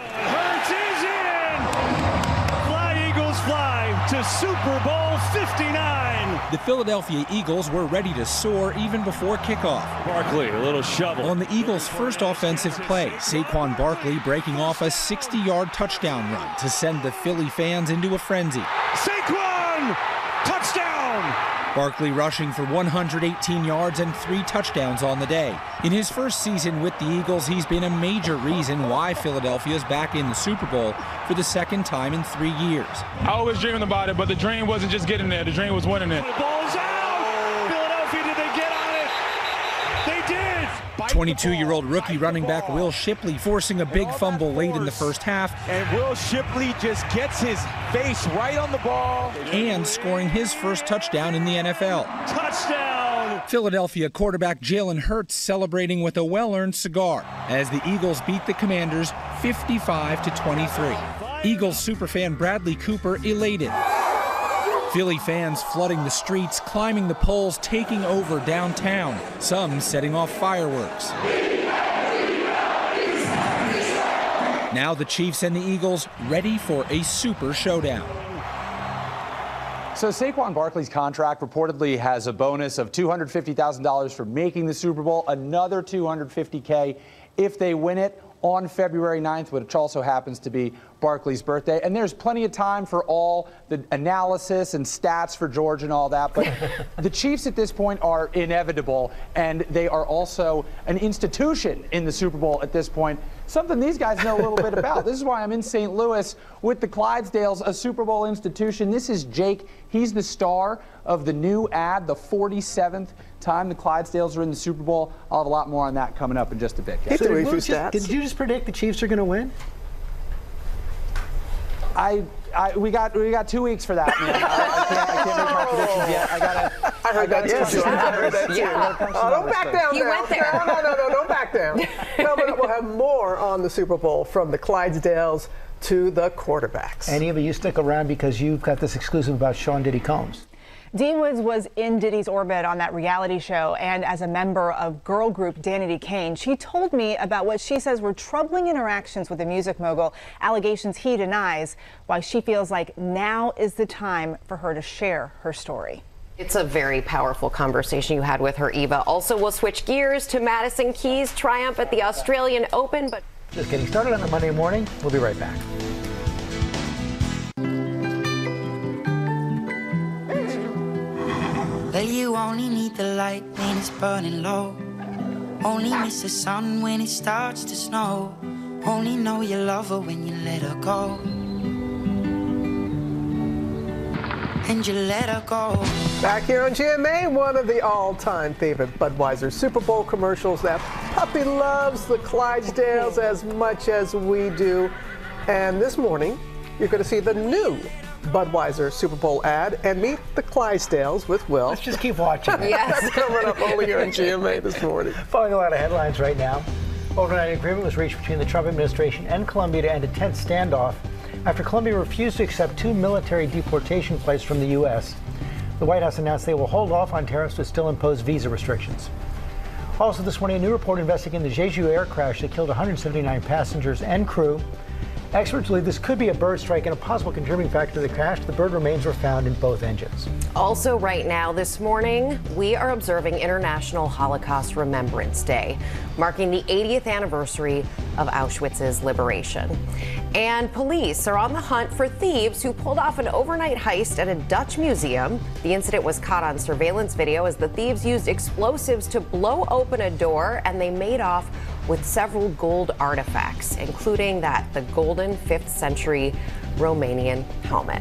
Speaker 25: Fly, Eagles, fly to Super Bowl 59.
Speaker 19: The Philadelphia Eagles were ready to soar even before kickoff.
Speaker 25: Barkley, a little shovel.
Speaker 19: On the Eagles' first offensive play, Saquon Barkley breaking off a 60-yard touchdown run to send the Philly fans into a frenzy.
Speaker 25: Saquon! Touchdown!
Speaker 19: Barkley rushing for 118 yards and 3 touchdowns on the day. In his first season with the Eagles, he's been a major reason why Philadelphia's back in the Super Bowl for the 2nd time in 3 years.
Speaker 1: I always dreamed about it, but the dream wasn't just getting there. The dream was winning it.
Speaker 25: The ball's out! Philadelphia, did they get on it? They did!
Speaker 19: 22-year-old rookie running back Will Shipley forcing a big fumble late in the first half.
Speaker 1: And Will Shipley just gets his face right on the ball.
Speaker 19: And scoring his first touchdown in the NFL.
Speaker 25: Touchdown!
Speaker 19: Philadelphia quarterback Jalen Hurts celebrating with a well-earned cigar as the Eagles beat the Commanders 55-23. Eagles superfan Bradley Cooper elated. Philly fans flooding the streets, climbing the poles, taking over downtown, some setting off fireworks. Now the Chiefs and the Eagles ready for a super showdown.
Speaker 17: So Saquon Barkley's contract reportedly has a bonus of $250,000 for making the Super Bowl, another $250K if they win it on February 9th, which also happens to be Barkley's birthday. And there's plenty of time for all the analysis and stats for George and all that. But the Chiefs at this point are inevitable, and they are also an institution in the Super Bowl at this point, something these guys know a little bit about. This is why I'm in St. Louis with the Clydesdales, a Super Bowl institution. This is Jake. He's the star of the new ad, the 47th time the Clydesdales are in the Super Bowl. I'll have a lot more on that coming up in just a bit.
Speaker 4: So did you just predict the Chiefs are going to win?
Speaker 17: We got 2 weeks for that, man. I can't make my predictions yet.
Speaker 5: I heard that too. I heard that too. Don't back down.
Speaker 27: You went there.
Speaker 5: No, don't back down. Coming up, we'll have more on the Super Bowl, from the Clydesdales to the quarterbacks.
Speaker 4: Any of you stick around because you've got this exclusive about Sean Diddy Combs.
Speaker 16: Dean Woods was in Diddy's orbit on that reality show, and as a member of girl group Danity Kane, she told me about what she says were troubling interactions with the music mogul, allegations he denies, why she feels like now is the time for her to share her story.
Speaker 27: It's a very powerful conversation you had with her, Eva. Also, we'll switch gears to Madison Keys' triumph at the Australian Open, but
Speaker 4: just getting started on a Monday morning. We'll be right back.
Speaker 2: Well, you only need the light when it's burning low. Only miss the sun when it starts to snow. Only know you love her when you let her go. And you let her go.
Speaker 5: Back here on GMA, one of the all-time favorite Budweiser Super Bowl commercials. That puppy loves the Clydesdales as much as we do. And this morning, you're going to see the new Budweiser Super Bowl ad and meet the Clydesdales with Will.
Speaker 4: Let's just keep watching.
Speaker 5: Yes. That's coming up only here on GMA this morning.
Speaker 4: Following a lot of headlines right now. Overnight agreement was reached between the Trump administration and Colombia to end a tense standoff after Colombia refused to accept 2 military deportation flights from the U.S. The White House announced they will hold off on tariffs but still impose visa restrictions. Also this morning, a new report investigating the Jeju air crash that killed 179 passengers and crew. Experts believe this could be a bird strike and a possible contributing factor to the crash. The bird remains were found in both engines.
Speaker 27: Also right now this morning, we are observing International Holocaust Remembrance Day, marking the 80th anniversary of Auschwitz's liberation. And police are on the hunt for thieves who pulled off an overnight heist at a Dutch museum. The incident was caught on surveillance video as the thieves used explosives to blow open a door, and they made off with several gold artifacts, including the golden 5th century Romanian helmet.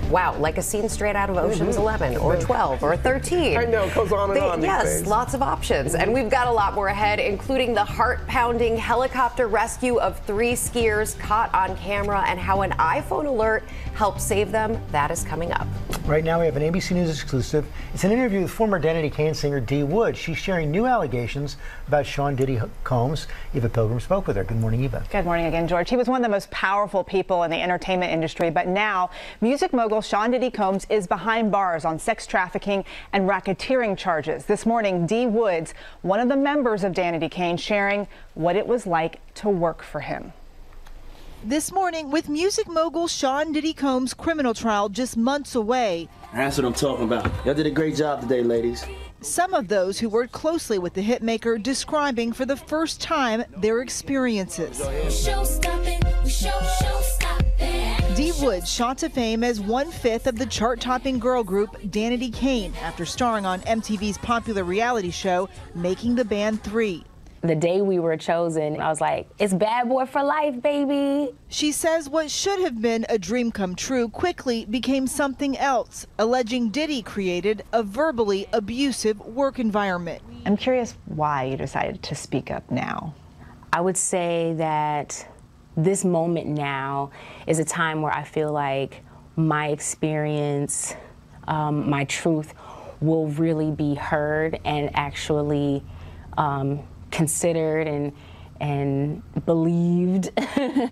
Speaker 27: Wow, like a scene straight out of Ocean's 11 or 12 or 13.
Speaker 3: I know, it goes on and on these
Speaker 27: Yes,
Speaker 3: days.
Speaker 27: lots of options. And we've got a lot more ahead, including the heart-pounding helicopter rescue of 3 skiers caught on camera and how an iPhone alert helped save them. That is coming up.
Speaker 4: Right now we have an ABC News exclusive. It's an interview with former Danity Kane singer Dee Wood. She's sharing new allegations about Sean Diddy Combs. Eva Pilgrim spoke with her. Good morning, Eva.
Speaker 16: Good morning again, George. He was one of the most powerful people in the entertainment industry, but now music mogul Sean Diddy Combs is behind bars on sex trafficking and racketeering charges. This morning, Dee Woods, one of the members of Danity Kane, sharing what it was like to work for him.
Speaker 6: This morning, with music mogul Sean Diddy Combs' criminal trial just months away,
Speaker 11: that's what I'm talking about. Y'all did a great job today, ladies.
Speaker 6: some of those who worked closely with the hitmaker describing for the first time their experiences. Dee Wood shot to fame as 1/5 of the chart-topping girl group Danity Kane after starring on MTV's popular reality show Making the Band 3.
Speaker 20: The day we were chosen, I was like, it's bad boy for life, baby.
Speaker 6: She says what should have been a dream come true quickly became something else, alleging Diddy created a verbally abusive work environment.
Speaker 16: I'm curious why you decided to speak up now.
Speaker 20: I would say that this moment now is a time where I feel like my experience, my truth will really be heard and actually considered and believed.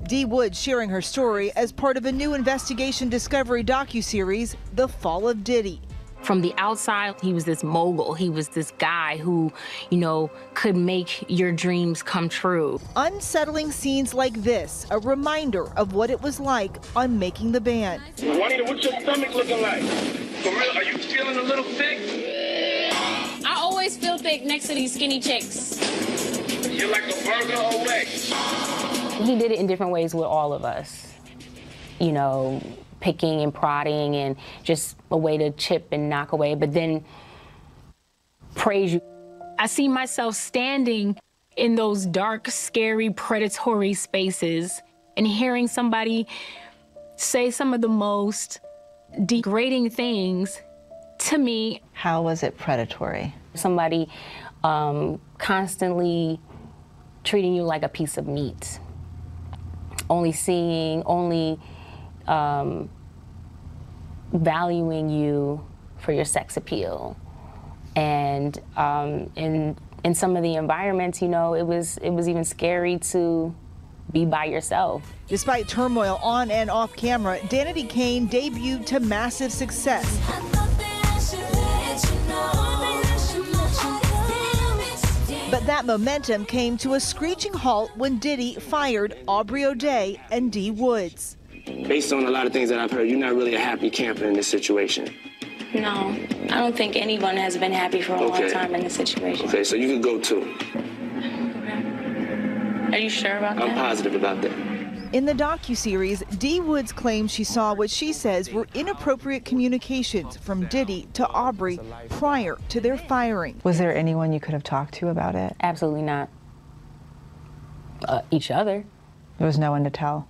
Speaker 6: Dee Wood sharing her story as part of a new investigation discovery docuseries, The Fall of Diddy.
Speaker 20: From the outside, he was this mogul. He was this guy who, you know, could make your dreams come true.
Speaker 6: Unsettling scenes like this, a reminder of what it was like on Making the Band.
Speaker 21: Juanita, what's your stomach looking like? For real, are you feeling a little thick?
Speaker 22: I always feel thick next to these skinny chicks.
Speaker 21: You're like a burger away.
Speaker 20: He did it in different ways with all of us. You know, picking and prodding and just a way to chip and knock away, but then praise you.
Speaker 22: I see myself standing in those dark, scary, predatory spaces and hearing somebody say some of the most degrading things to me.
Speaker 16: How was it predatory?
Speaker 20: Somebody constantly treating you like a piece of meat. Only valuing you for your sex appeal. And in some of the environments, you know, it was even scary to be by yourself.
Speaker 6: Despite turmoil on and off camera, Danity Kane debuted to massive success. But that momentum came to a screeching halt when Diddy fired Aubrey O'Day and Dee Woods.
Speaker 21: Based on a lot of things that I've heard, you're not really a happy camper in this situation.
Speaker 22: No, I don't think anyone has been happy for a long time in this situation.
Speaker 21: Okay, so you could go too.
Speaker 22: Are you sure about that?
Speaker 21: I'm positive about that.
Speaker 6: In the docuseries, Dee Woods claims she saw what she says were inappropriate communications from Diddy to Aubrey prior to their firing.
Speaker 16: Was there anyone you could have talked to about it?
Speaker 20: Absolutely not. Each other.
Speaker 16: There was no one to tell?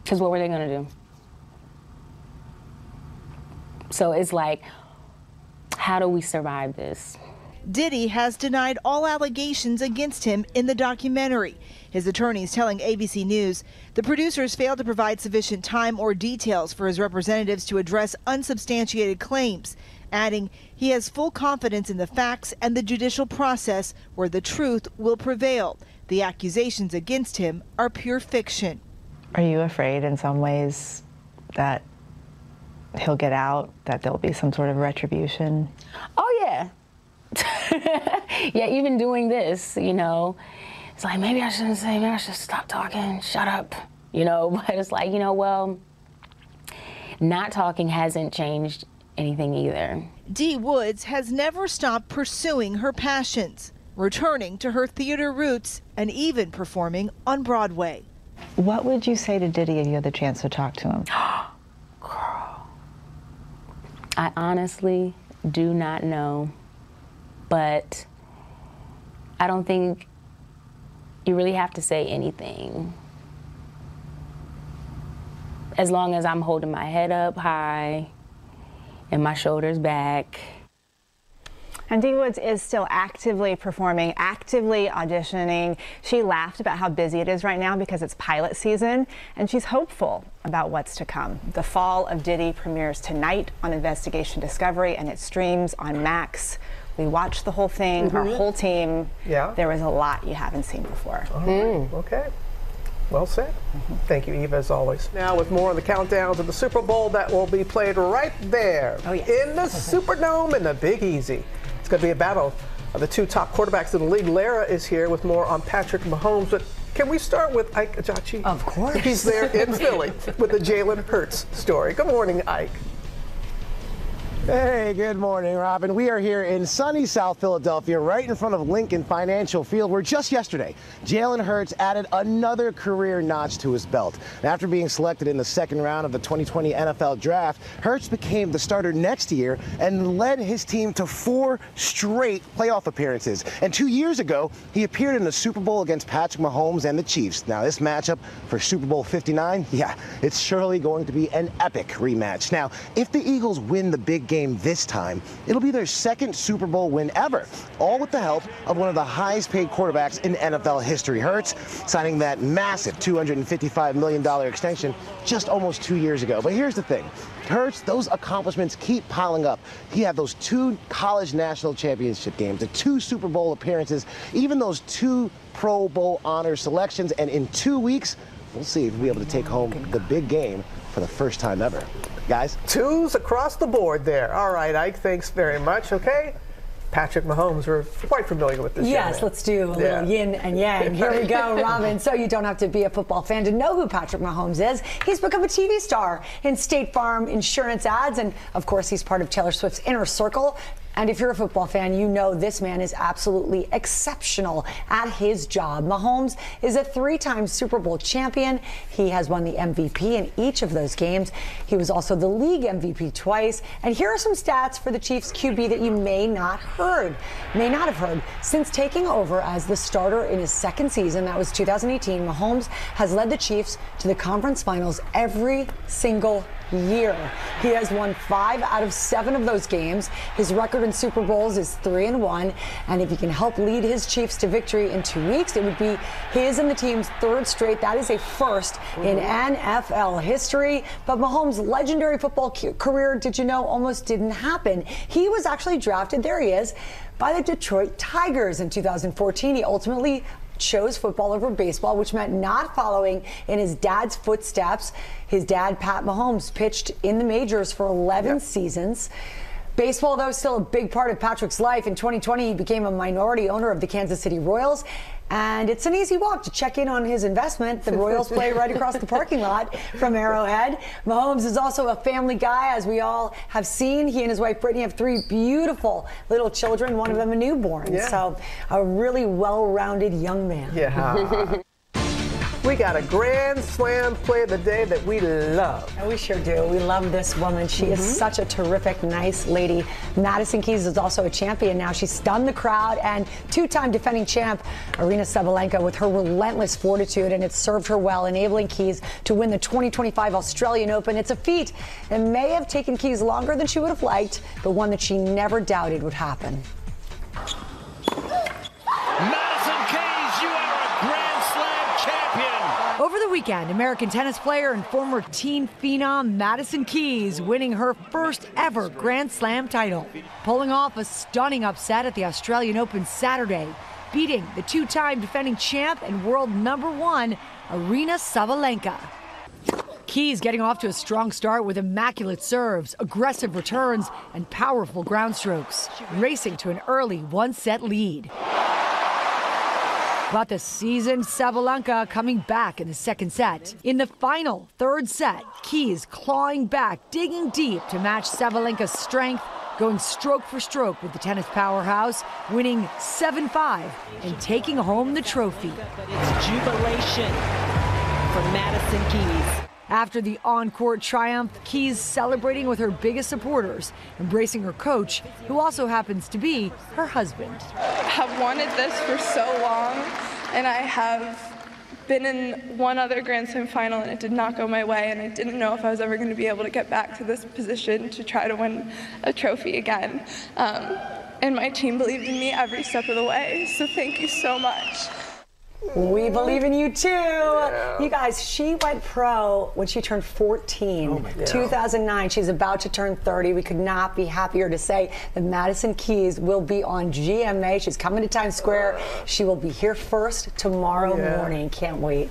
Speaker 20: Because what were they going to do? So it's like, how do we survive this?
Speaker 6: Diddy has denied all allegations against him in the documentary. His attorneys telling ABC News the producers failed to provide sufficient time or details for his representatives to address unsubstantiated claims, adding he has full confidence in the facts and the judicial process where the truth will prevail. The accusations against him are pure fiction.
Speaker 16: Are you afraid in some ways that he'll get out, that there'll be some sort of retribution?
Speaker 20: Oh, yeah. Yeah, even doing this, you know, it's like, maybe I shouldn't say, maybe I should stop talking, shut up, you know, but it's like, you know, well, not talking hasn't changed anything either.
Speaker 6: Dee Woods has never stopped pursuing her passions, returning to her theater roots and even performing on Broadway.
Speaker 16: What would you say to Diddy if you had the chance to talk to him?
Speaker 20: Girl, I honestly do not know, but I don't think you really have to say anything. As long as I'm holding my head up high and my shoulders back.
Speaker 16: And Dee Woods is still actively performing, actively auditioning. She laughed about how busy it is right now because it's pilot season, and she's hopeful about what's to come. The Fall of Diddy premieres tonight on Investigation Discovery, and it streams on Max. We watched the whole thing, our whole team.
Speaker 5: Yeah.
Speaker 16: There was a lot you haven't seen before.
Speaker 5: Okay. Well said. Thank you, Eva, as always. Now with more on the countdown to the Super Bowl that will be played right there in the Superdome in the Big Easy. It's going to be a battle of the two top quarterbacks in the league. Lara is here with more on Patrick Mahomes. But can we start with Ike Ajachi?
Speaker 3: Of course.
Speaker 5: He's there in Philly with the Jalen Hurts story. Good morning, Ike.
Speaker 3: Hey, good morning, Robin. We are here in sunny South Philadelphia, right in front of Lincoln Financial Field, where just yesterday, Jalen Hurts added another career notch to his belt. And after being selected in the second round of the 2020 NFL Draft, Hurts became the starter next year and led his team to 4 straight playoff appearances. And 2 years ago, he appeared in the Super Bowl against Patrick Mahomes and the Chiefs. Now, this matchup for Super Bowl 59, yeah, it's surely going to be an epic rematch. Now, if the Eagles win the big game this time, it'll be their second Super Bowl win ever, all with the help of one of the highest paid quarterbacks in NFL history. Hurts signing that massive $255 million extension just almost 2 years ago. But here's the thing. Hurts, those accomplishments keep piling up. He had those 2 college national championship games, the 2 Super Bowl appearances, even those 2 Pro Bowl honor selections, and in 2 weeks, we'll see if we'll be able to take home the big game for the first time ever. Guys?
Speaker 5: 2s across the board there. All right, Ike, thanks very much. Okay. Patrick Mahomes, we're quite familiar with this.
Speaker 3: Yes, let's do a little yin and yang. Here we go, Robin. So you don't have to be a football fan to know who Patrick Mahomes is. He's become a TV star in State Farm insurance ads, and of course, he's part of Taylor Swift's inner circle. And if you're a football fan, you know this man is absolutely exceptional at his job. Mahomes is a 3-time Super Bowl champion. He has won the MVP in each of those games. He was also the league MVP twice. And here are some stats for the Chiefs QB that you may not have heard. Since taking over as the starter in his second season, that was 2018, Mahomes has led the Chiefs to the conference finals every single year. He has won 5 out of 7 of those games. His record in Super Bowls is 3-1, and if he can help lead his Chiefs to victory in 2 weeks, it would be his and the team's 3rd straight. That is a first in NFL history. But Mahomes' legendary football career, did you know, almost didn't happen. He was actually drafted, there he is, by the Detroit Tigers in 2014. He ultimately chose football over baseball, which meant not following in his dad's footsteps. His dad, Pat Mahomes, pitched in the majors for 11 seasons. Baseball, though, is still a big part of Patrick's life. In 2020, he became a minority owner of the Kansas City Royals. And it's an easy walk to check in on his investment. The Royals play right across the parking lot from Arrowhead. Mahomes is also a family guy, as we all have seen. He and his wife Brittany have 3 beautiful little children, one of them a newborn. So a really well-rounded young man.
Speaker 5: Yeah. We got a Grand Slam play of the day that we love.
Speaker 3: We sure do. We love this woman. She is such a terrific, nice lady. Madison Keys is also a champion now. She stunned the crowd, and 2-time defending champ Aryna Sabalenka with her relentless fortitude, and it served her well, enabling Keys to win the 2025 Australian Open. It's a feat that may have taken Keys longer than she would have liked, but one that she never doubted would happen.
Speaker 7: Over the weekend, American tennis player and former teen phenom Madison Keys winning her first ever Grand Slam title, pulling off a stunning upset at the Australian Open Saturday, beating the 2-time defending champ and world #1 Aryna Sabalenka. Keys getting off to a strong start with immaculate serves, aggressive returns, and powerful ground strokes, racing to an early one-set lead. But the seasoned Sabalenka coming back in the second set. In the final third set, Keys clawing back, digging deep to match Sabalenka's strength, going stroke for stroke with the tennis powerhouse, winning 7-5 and taking home the trophy.
Speaker 1: It's jubilation for Madison Keys.
Speaker 7: After the on-court triumph, Keys celebrating with her biggest supporters, embracing her coach, who also happens to be her husband.
Speaker 9: I have wanted this for so long, and I have been in one other Grand Slam final, and it did not go my way, and I didn't know if I was ever going to be able to get back to this position to try to win a trophy again. And my team believed in me every step of the way, so thank you so much.
Speaker 3: We believe in you too. Yeah. You guys, she went pro when she turned 14. Oh my God. 2009. She's about to turn 30. We could not be happier to say that Madison Keys will be on GMA. She's coming to Times Square. She will be here first tomorrow morning. Can't wait.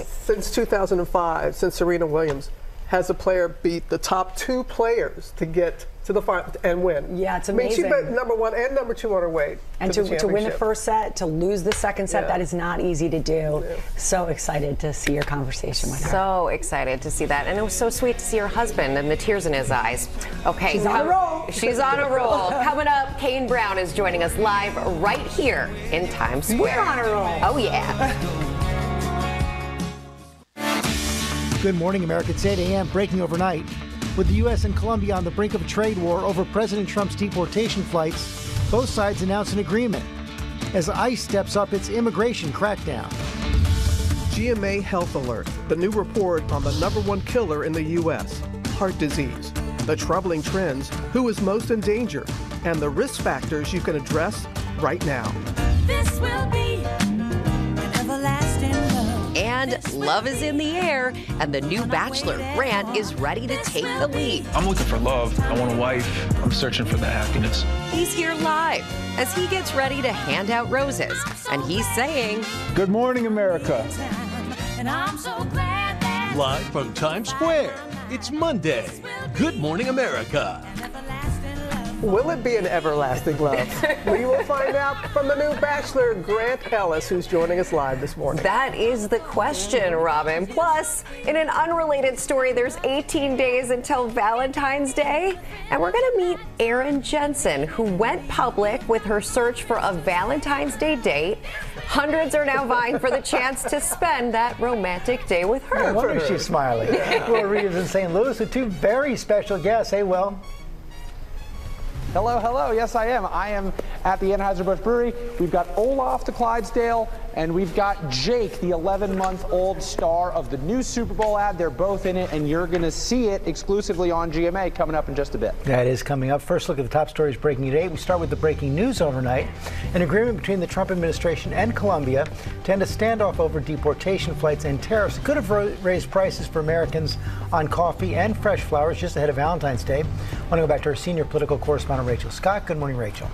Speaker 5: Since 2005, since Serena Williams has a player beat the top two players to get to the final and win.
Speaker 3: Yeah, it's amazing.
Speaker 5: I mean, she's number one and number two on her way.
Speaker 3: And to win the first set, to lose the second set, that is not easy to do.
Speaker 5: Yeah.
Speaker 3: So excited to see your conversation with her.
Speaker 27: So excited to see that. And it was so sweet to see her husband and the tears in his eyes. Okay.
Speaker 3: She's on a roll.
Speaker 27: She's on a roll. Coming up, Kane Brown is joining us live right here in Times Square.
Speaker 3: We're on a roll.
Speaker 27: Oh, yeah.
Speaker 4: Good morning, America. It's 8 a.m. Breaking overnight. With the U.S. and Colombia on the brink of a trade war over President Trump's deportation flights, both sides announced an agreement as ICE steps up its immigration crackdown.
Speaker 5: GMA Health Alert, the new report on the #1 killer in the U.S., heart disease, the troubling trends, who is most in danger, and the risk factors you can address right now.
Speaker 2: This will be an everlasting love.
Speaker 27: And love is in the air, and the new Bachelor, Grant, is ready to take the lead.
Speaker 10: I'm looking for love. I want a wife. I'm searching for the happiness.
Speaker 27: He's here live as he gets ready to hand out roses, and he's saying,
Speaker 12: "Good morning, America."
Speaker 2: And I'm so glad that
Speaker 13: live from Times Square, it's Monday. Good morning, America.
Speaker 5: Will it be an everlasting love? We will find out from the new Bachelor, Grant Ellis, who's joining us live this morning.
Speaker 27: That is the question, Robin. Plus, in an unrelated story, there's 18 days until Valentine's Day, and we're going to meet Erin Jensen, who went public with her search for a Valentine's Day date. Hundreds are now vying for the chance to spend that romantic day with her.
Speaker 4: I wonder if she's smiling. Well, Reeves in St. Louis with two very special guests. Hey, Will.
Speaker 17: Hello, hello. Yes, I am. I am at the Anheuser-Busch Brewery. We've got Olaf the Clydesdale, and we've got Jake, the 11-month-old star of the new Super Bowl ad. They're both in it, and you're going to see it exclusively on GMA coming up in just a bit.
Speaker 4: That is coming up. First look at the top stories breaking at 8. We start with the breaking news overnight. An agreement between the Trump administration and Colombia to end a standoff over deportation flights and tariffs could have raised prices for Americans on coffee and fresh flowers just ahead of Valentine's Day. I want to go back to our senior political correspondent, Rachel Scott. Good morning, Rachel.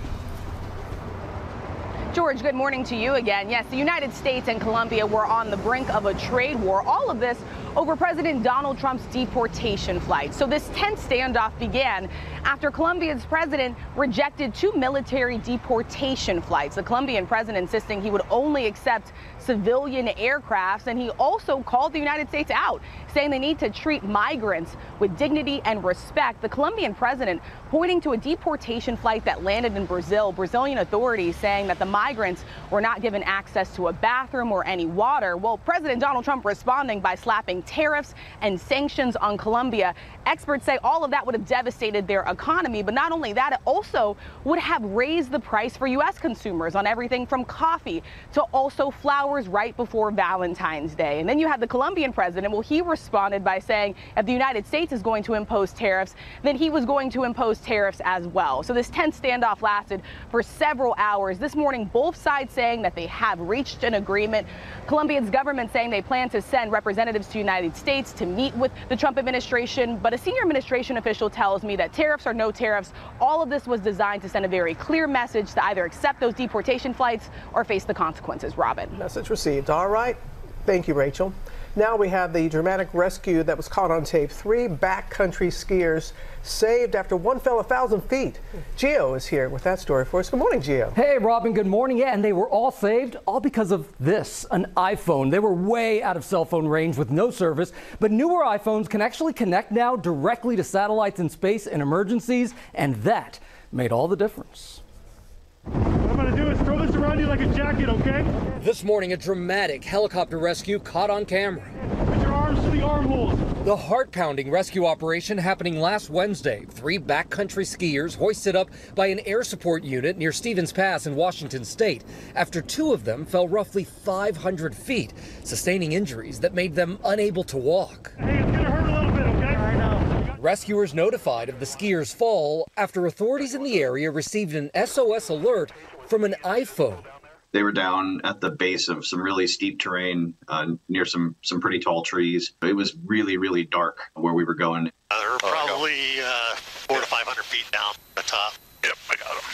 Speaker 23: George, good morning to you again. Yes, the United States and Colombia were on the brink of a trade war. All of this over President Donald Trump's deportation flight. So this tense standoff began after Colombia's president rejected 2 military deportation flights. The Colombian president insisting he would only accept civilian aircrafts, and he also called the United States out, saying they need to treat migrants with dignity and respect. The Colombian president pointing to a deportation flight that landed in Brazil. Brazilian authorities saying that the migrants were not given access to a bathroom or any water. Well, President Donald Trump responding by slapping tariffs and sanctions on Colombia. Experts say all of that would have devastated their economy, but not only that, it also would have raised the price for U.S. consumers on everything from coffee to also flowers right before Valentine's Day. And then you had the Colombian president. Well, he responded by saying if the United States is going to impose tariffs, then he was going to impose tariffs as well. So this tense standoff lasted for several hours. This morning, both sides saying that they have reached an agreement. Colombia's government saying they plan to send representatives to the United States to meet with the Trump administration. But a senior administration official tells me that tariffs or no tariffs, all of this was designed to send a very clear message to either accept those deportation flights or face the consequences. Robin.
Speaker 5: Message received. All right. Thank you, Rachel.
Speaker 8: Now we have the dramatic rescue that was caught on tape. 3 backcountry skiers saved after one fell 1,000 feet. Gio is here with that story for us. Good morning, Gio.
Speaker 12: Hey, Robin, good morning. Yeah, and they were all saved, all because of this, an iPhone. They were way out of cell phone range with no service, but newer iPhones can actually connect now directly to satellites in space in emergencies, and that made all the difference.
Speaker 25: What I'm going to do is throw this around you like a jacket, okay?
Speaker 14: This morning, a dramatic helicopter rescue caught on camera.
Speaker 25: Put your arms to the armholes.
Speaker 14: The heart-pounding rescue operation happening last Wednesday. 3 backcountry skiers hoisted up by an air support unit near Stevens Pass in Washington state after 2 of them fell roughly 500 feet, sustaining injuries that made them unable to walk.
Speaker 25: Hey, it's going to hurt a little bit, okay? I know.
Speaker 14: Rescuers notified of the skiers' fall after authorities in the area received an SOS alert from an iPhone.
Speaker 15: They were down at the base of some really steep terrain near some pretty tall trees. It was really, really dark where we were going.
Speaker 18: They're probably 400 to 500 feet down the top. Yep, I got them.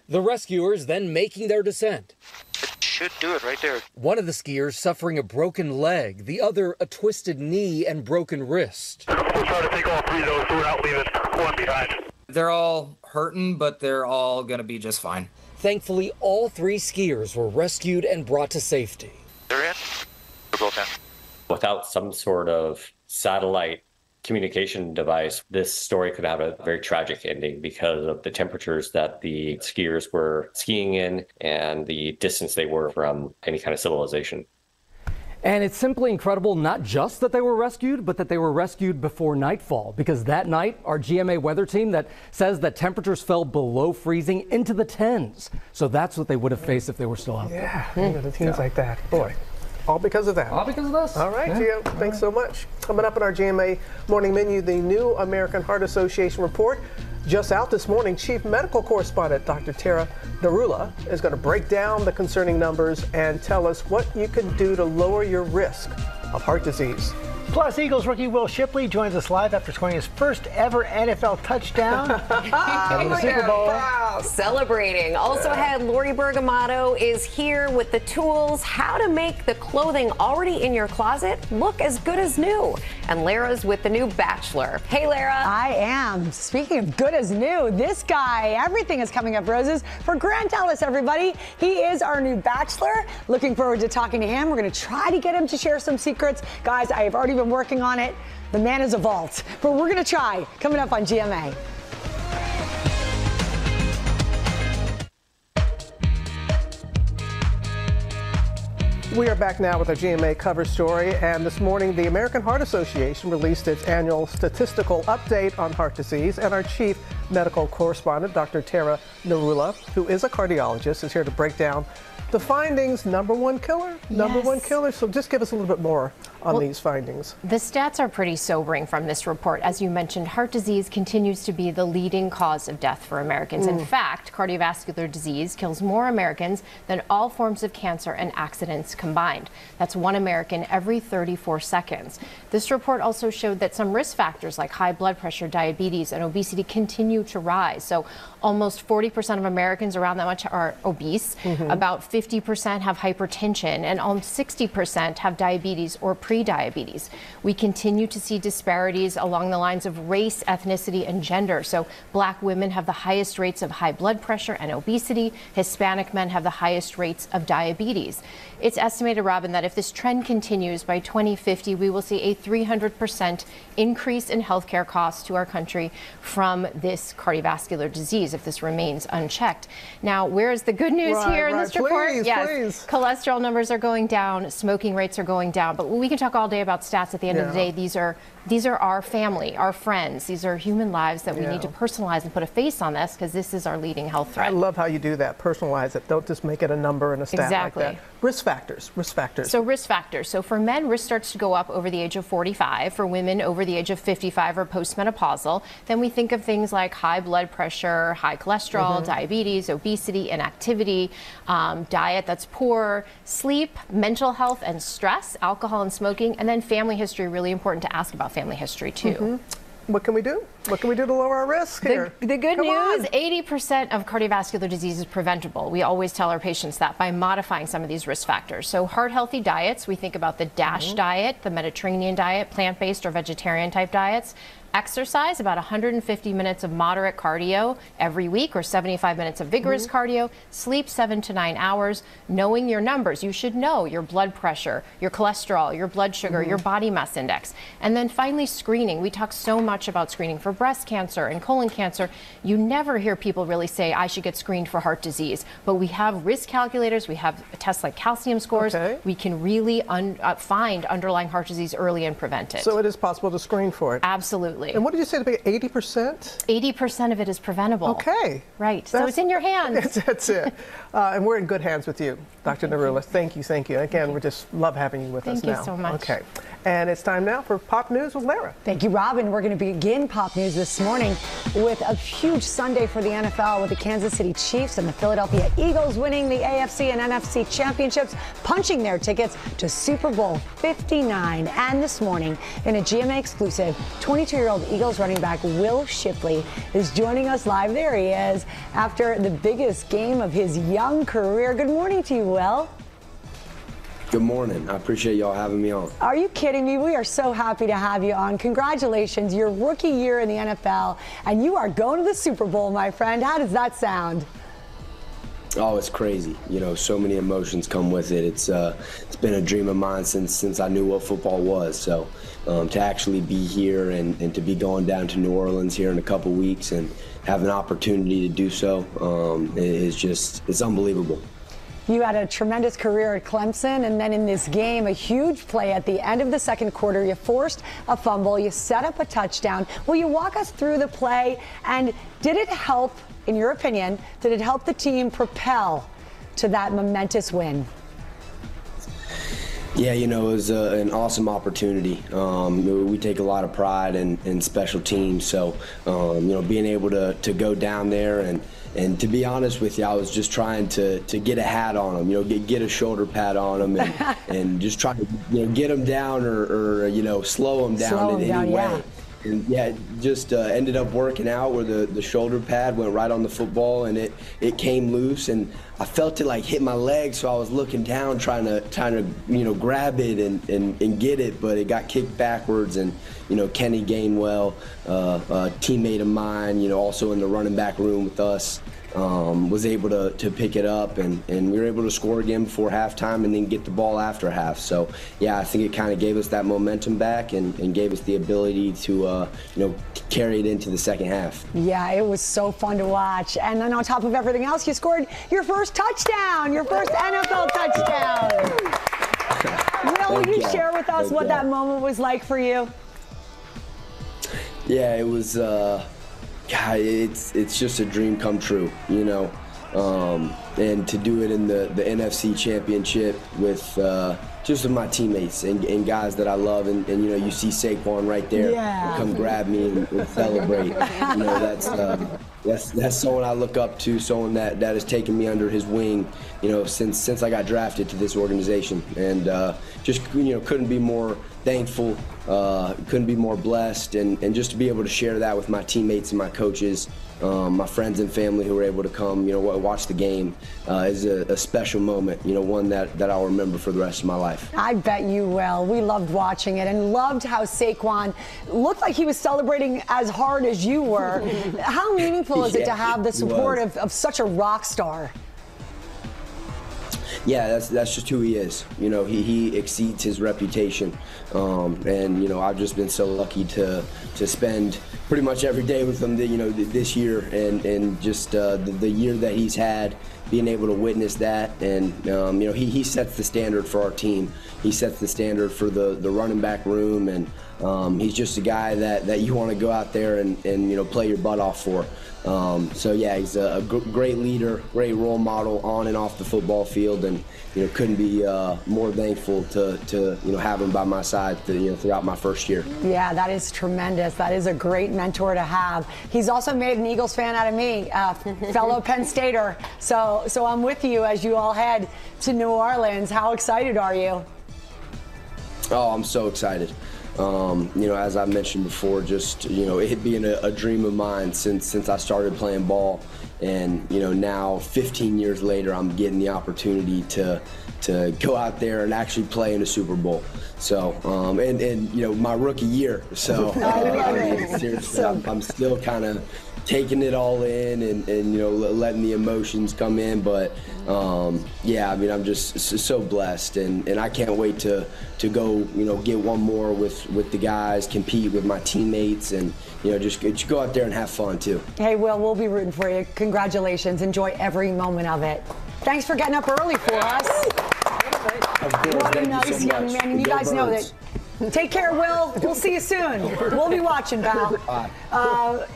Speaker 14: The rescuers then making their descent.
Speaker 18: It should do it right there.
Speaker 14: One of the skiers suffering a broken leg, the other a twisted knee and broken wrist.
Speaker 18: We'll try to take all 3 of those so we're not leaving one behind.
Speaker 24: They're all hurting, but they're all going to be just fine.
Speaker 14: Thankfully, all 3 skiers were rescued and brought to safety.
Speaker 18: They're in. They're both in.
Speaker 26: Without some sort of satellite communication device, this story could have a very tragic ending because of the temperatures that the skiers were skiing in and the distance they were from any kind of civilization.
Speaker 12: And it's simply incredible not just that they were rescued, but that they were rescued before nightfall, because that night, our GMA weather team that says that temperatures fell below freezing into the 10s. So that's what they would have faced if they were still out there.
Speaker 8: Yeah, the teams like that. Boy, all because of that.
Speaker 12: All because of this.
Speaker 8: All right, Gio, thanks so much. Coming up in our GMA morning menu, the new American Heart Association report. Just out this morning, Chief Medical Correspondent Dr. Tara Narula is going to break down the concerning numbers and tell us what you can do to lower your risk of heart disease.
Speaker 4: Plus, Eagles rookie Will Shipley joins us live after scoring his first ever NFL touchdown in the Super Bowl.
Speaker 27: Wow, celebrating. Also ahead, Lori Bergamato is here with the tools, how to make the clothing already in your closet look as good as new. And Lara's with the new Bachelor. Hey, Lara.
Speaker 3: I am. Speaking of good as new, this guy, everything is coming up roses for Grant Ellis, everybody. He is our new Bachelor. Looking forward to talking to him. We're going to try to get him to share some secrets. Guys, I have already been working on it. The man is a vault, but we're going to try. Coming up on GMA.
Speaker 8: We are back now with our GMA cover story, and this morning the American Heart Association released its annual statistical update on heart disease, and our chief medical correspondent, Dr. Tara Narula, who is a cardiologist, is here to break down the findings. Number one killer. So just give us a little bit more on these findings.
Speaker 28: The stats are pretty sobering from this report. As you mentioned, heart disease continues to be the leading cause of death for Americans. In fact, cardiovascular disease kills more Americans than all forms of cancer and accidents combined. That's 1 American every 34 seconds. This report also showed that some risk factors like high blood pressure, diabetes, and obesity continue to rise. So almost 40% of Americans, around that much, are obese. About 50% have hypertension, and almost 60% have diabetes or pre-diabetes. We continue to see disparities along the lines of race, ethnicity, and gender. So Black women have the highest rates of high blood pressure and obesity. Hispanic men have the highest rates of diabetes. It's estimated, Robin, that if this trend continues by 2050, we will see a 300% increase in healthcare costs to our country from this cardiovascular disease if this remains unchecked. Now, where is the good news here in this report? Yes, cholesterol numbers are going down, smoking rates are going down, but we can talk all day about stats. At the end of the day, these are our family, our friends. These are human lives that we need to personalize and put a face on this, because this is our leading health threat.
Speaker 8: I love how you do that. Personalize it. Don't just make it a number and a stat like that. Risk factors. So
Speaker 28: risk factors. So for men, risk starts to go up over the age of 45. For women, over the age of 55 or postmenopausal. Then we think of things like high blood pressure, high cholesterol, diabetes, obesity, inactivity, diet that's poor, sleep, mental health and stress, alcohol and smoking, and then family history. Really important to ask about family history too.
Speaker 8: What can we do? What can we do to lower our risk here?
Speaker 28: The good news, 80% of cardiovascular disease is preventable. We always tell our patients that by modifying some of these risk factors. So heart-healthy diets, we think about the DASH diet, the Mediterranean diet, plant-based or vegetarian type diets. Exercise, about 150 minutes of moderate cardio every week or 75 minutes of vigorous cardio. Sleep 7 to 9 hours. Knowing your numbers. You should know your blood pressure, your cholesterol, your blood sugar, your body mass index. And then finally, screening. We talk so much about screening for breast cancer and colon cancer. You never hear people really say, I should get screened for heart disease. But we have risk calculators. We have tests like calcium scores. We can really find underlying heart disease early and prevent it.
Speaker 8: So it is possible to screen for it?
Speaker 28: Absolutely.
Speaker 8: And what did you say to be 80%?
Speaker 28: 80% of it is preventable.
Speaker 8: Okay.
Speaker 28: Right. So it's in your hands.
Speaker 8: That's it. And we're in good hands with you, Dr. Narula. Thank you. Thank you. Again, we just love having you with us now.
Speaker 28: Thank you so much.
Speaker 8: Okay. And it's time now for Pop News with Lara.
Speaker 3: Thank you, Robin. We're going to begin Pop News this morning with a huge Sunday for the NFL with the Kansas City Chiefs and the Philadelphia Eagles winning the AFC and NFC championships, punching their tickets to Super Bowl 59. And this morning, in a GMA exclusive, 22-year-old Eagles running back Will Shipley is joining us live. There he is after the biggest game of his young career. Good morning to you, Will.
Speaker 1: Good morning. I appreciate y'all having me on.
Speaker 3: Are you kidding me? We are so happy to have you on. Congratulations, your rookie year in the NFL, and you are going to the Super Bowl, my friend. How does that sound?
Speaker 1: Oh, it's crazy. You know, so many emotions come with it. It's been a dream of mine since I knew what football was. So to actually be here and to be going down to New Orleans here in a couple weeks and have an opportunity to do so is just, it's unbelievable.
Speaker 3: You had a tremendous career at Clemson, and then in this game, a huge play at the end of the second quarter. You forced a fumble, you set up a touchdown. Will you walk us through the play, and did it help, in your opinion, did it help the team propel to that momentous win?
Speaker 1: Yeah, you know, it was an awesome opportunity. We take a lot of pride in special teams, so, you know, being able to go down there and to be honest with you, I was just trying to get a hat on them, you know, get a shoulder pad on them and just try to, you know, get them down or you know, slow them down in any way.
Speaker 3: Yeah.
Speaker 1: And yeah, just ended up working out where the shoulder pad went right on the football and it came loose and I felt it like hit my leg, so I was looking down trying to you know, grab it and get it, but it got kicked backwards. And you know, Kenny Gainwell, a teammate of mine, you know, also in the running back room with us, was able to pick it up and we were able to score again before halftime and then get the ball after half. So yeah, I think it kind of gave us that momentum back and gave us the ability to you know, carry it into the second half.
Speaker 3: Yeah, it was so fun to watch. And then on top of everything else, you scored your first touchdown, your first NFL touchdown. Will you share with us what that moment was like for you?
Speaker 1: Yeah, it was, God, it's just a dream come true, you know. And to do it in the NFC Championship with just with my teammates and guys that I love, and you know, you see Saquon right there, come grab me and celebrate. You know, that's someone I look up to, someone that has taken me under his wing, you know, since I got drafted to this organization, and just, you know, couldn't be more thankful, couldn't be more blessed, and just to be able to share that with my teammates and my coaches, my friends and family who were able to come, you know, watch the game, is a special moment, you know, one that I'll remember for the rest of my life.
Speaker 3: I bet you will. We loved watching it and loved how Saquon looked like he was celebrating as hard as you were. How meaningful is it to have the support of such a rock star?
Speaker 1: Yeah, that's just who he is. You know, he exceeds his reputation, and you know, I've just been so lucky to spend pretty much every day with him, you know, this year, and just the year that he's had, being able to witness that, and you know, he sets the standard for our team. He sets the standard for the running back room, and he's just a guy that you want to go out there and you know, play your butt off for. So yeah, he's a great leader, great role model on and off the football field, and you know, couldn't be more thankful to you know, have him by my side you know, throughout my first year.
Speaker 3: Yeah, that is tremendous. That is a great mentor to have. He's also made an Eagles fan out of me, fellow Penn Stater. So I'm with you as you all head to New Orleans. How excited are you?
Speaker 1: Oh, I'm so excited. As I mentioned before, just, it being a dream of mine since I started playing ball. And, now 15 years later, I'm getting the opportunity to go out there and actually play in a Super Bowl. So, my rookie year. So, seriously, I'm still kind of taking it all in and letting the emotions come in. But, I'm just so blessed. And I can't wait to go, get one more with the guys, compete with my teammates, and, just go out there and have fun, too.
Speaker 3: Hey, Will, we'll be rooting for you. Congratulations. Enjoy every moment of it. Thanks for getting up early for us. What a nice young man. And you guys know that. Take care, Will. We'll see you soon. We'll be watching, pal.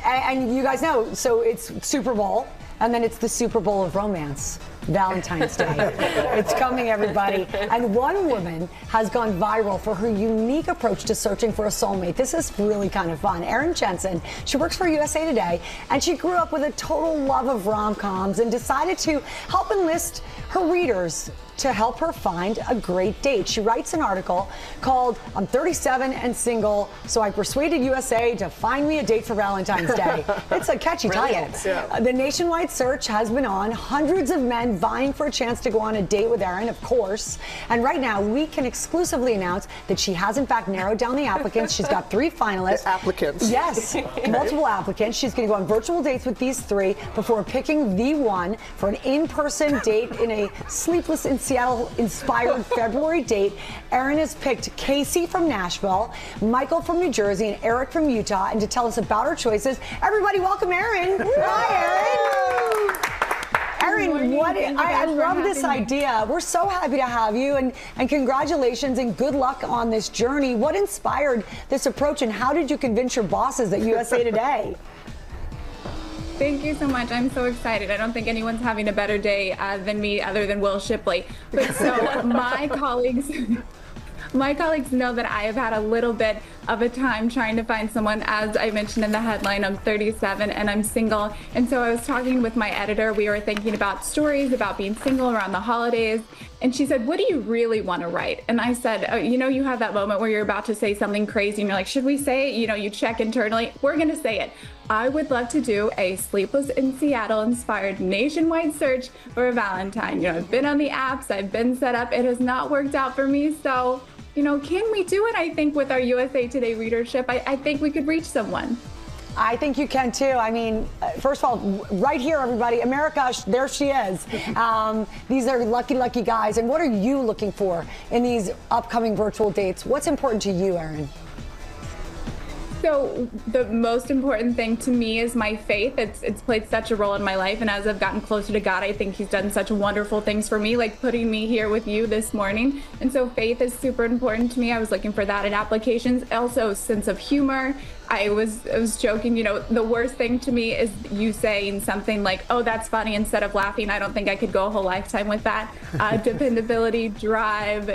Speaker 3: And you guys know, so it's Super Bowl, and then it's the Super Bowl of romance. Valentine's Day. It's coming, everybody. And one woman has gone viral for her unique approach to searching for a soulmate. This is really kind of fun. Erin Jensen, she works for USA Today, and she grew up with a total love of rom-coms and decided to help enlist her readers to help her find a great date. She writes an article called "I'm 37 and single, so I persuaded USA to find me a date for Valentine's Day." It's a catchy title. Yeah. The nationwide search has been on. Hundreds of men vying for a chance to go on a date with Erin, of course. And right now, we can exclusively announce that she has in fact narrowed down the applicants. She's got 3 finalists.
Speaker 8: The applicants.
Speaker 3: Yes, multiple applicants. She's going to go on virtual dates with these 3 before picking the one for an in-person date in a Sleepless in Seattle-inspired February date. Erin has picked Casey from Nashville, Michael from New Jersey, and Eric from Utah. And to tell us about her choices, everybody welcome Erin. Hi, Erin. Erin, I love this idea. We're so happy to have you, and congratulations and good luck on this journey. What inspired this approach, and how did you convince your bosses at USA Today?
Speaker 6: Thank you so much. I'm so excited. I don't think anyone's having a better day than me, other than Will Shipley. But so my colleagues know that I have had a little bit of a time trying to find someone. As I mentioned in the headline, I'm 37 and I'm single. And so I was talking with my editor. We were thinking about stories about being single around the holidays. And she said, "What do you really want to write?" And I said, "Oh, you have that moment where you're about to say something crazy and you're like, should we say it? You check internally. We're going to say it. I would love to do a Sleepless in Seattle inspired nationwide search for a Valentine. I've been on the apps, I've been set up. It has not worked out for me. So, can we do it? I think with our USA Today readership, I think we could reach someone."
Speaker 3: I think you can too. I mean, first of all, right here, everybody, America, there she is. These are lucky guys. And what are you looking for in these upcoming virtual dates? What's important to you, Erin?
Speaker 6: So the most important thing to me is my faith. It's played such a role in my life, and as I've gotten closer to God, I think He's done such wonderful things for me, like putting me here with you this morning. And so faith is super important to me. I was looking for that in applications. Also, sense of humor. I was joking, the worst thing to me is you saying something like, "Oh, that's funny," instead of laughing. I don't think I could go a whole lifetime with that. Dependability, drive,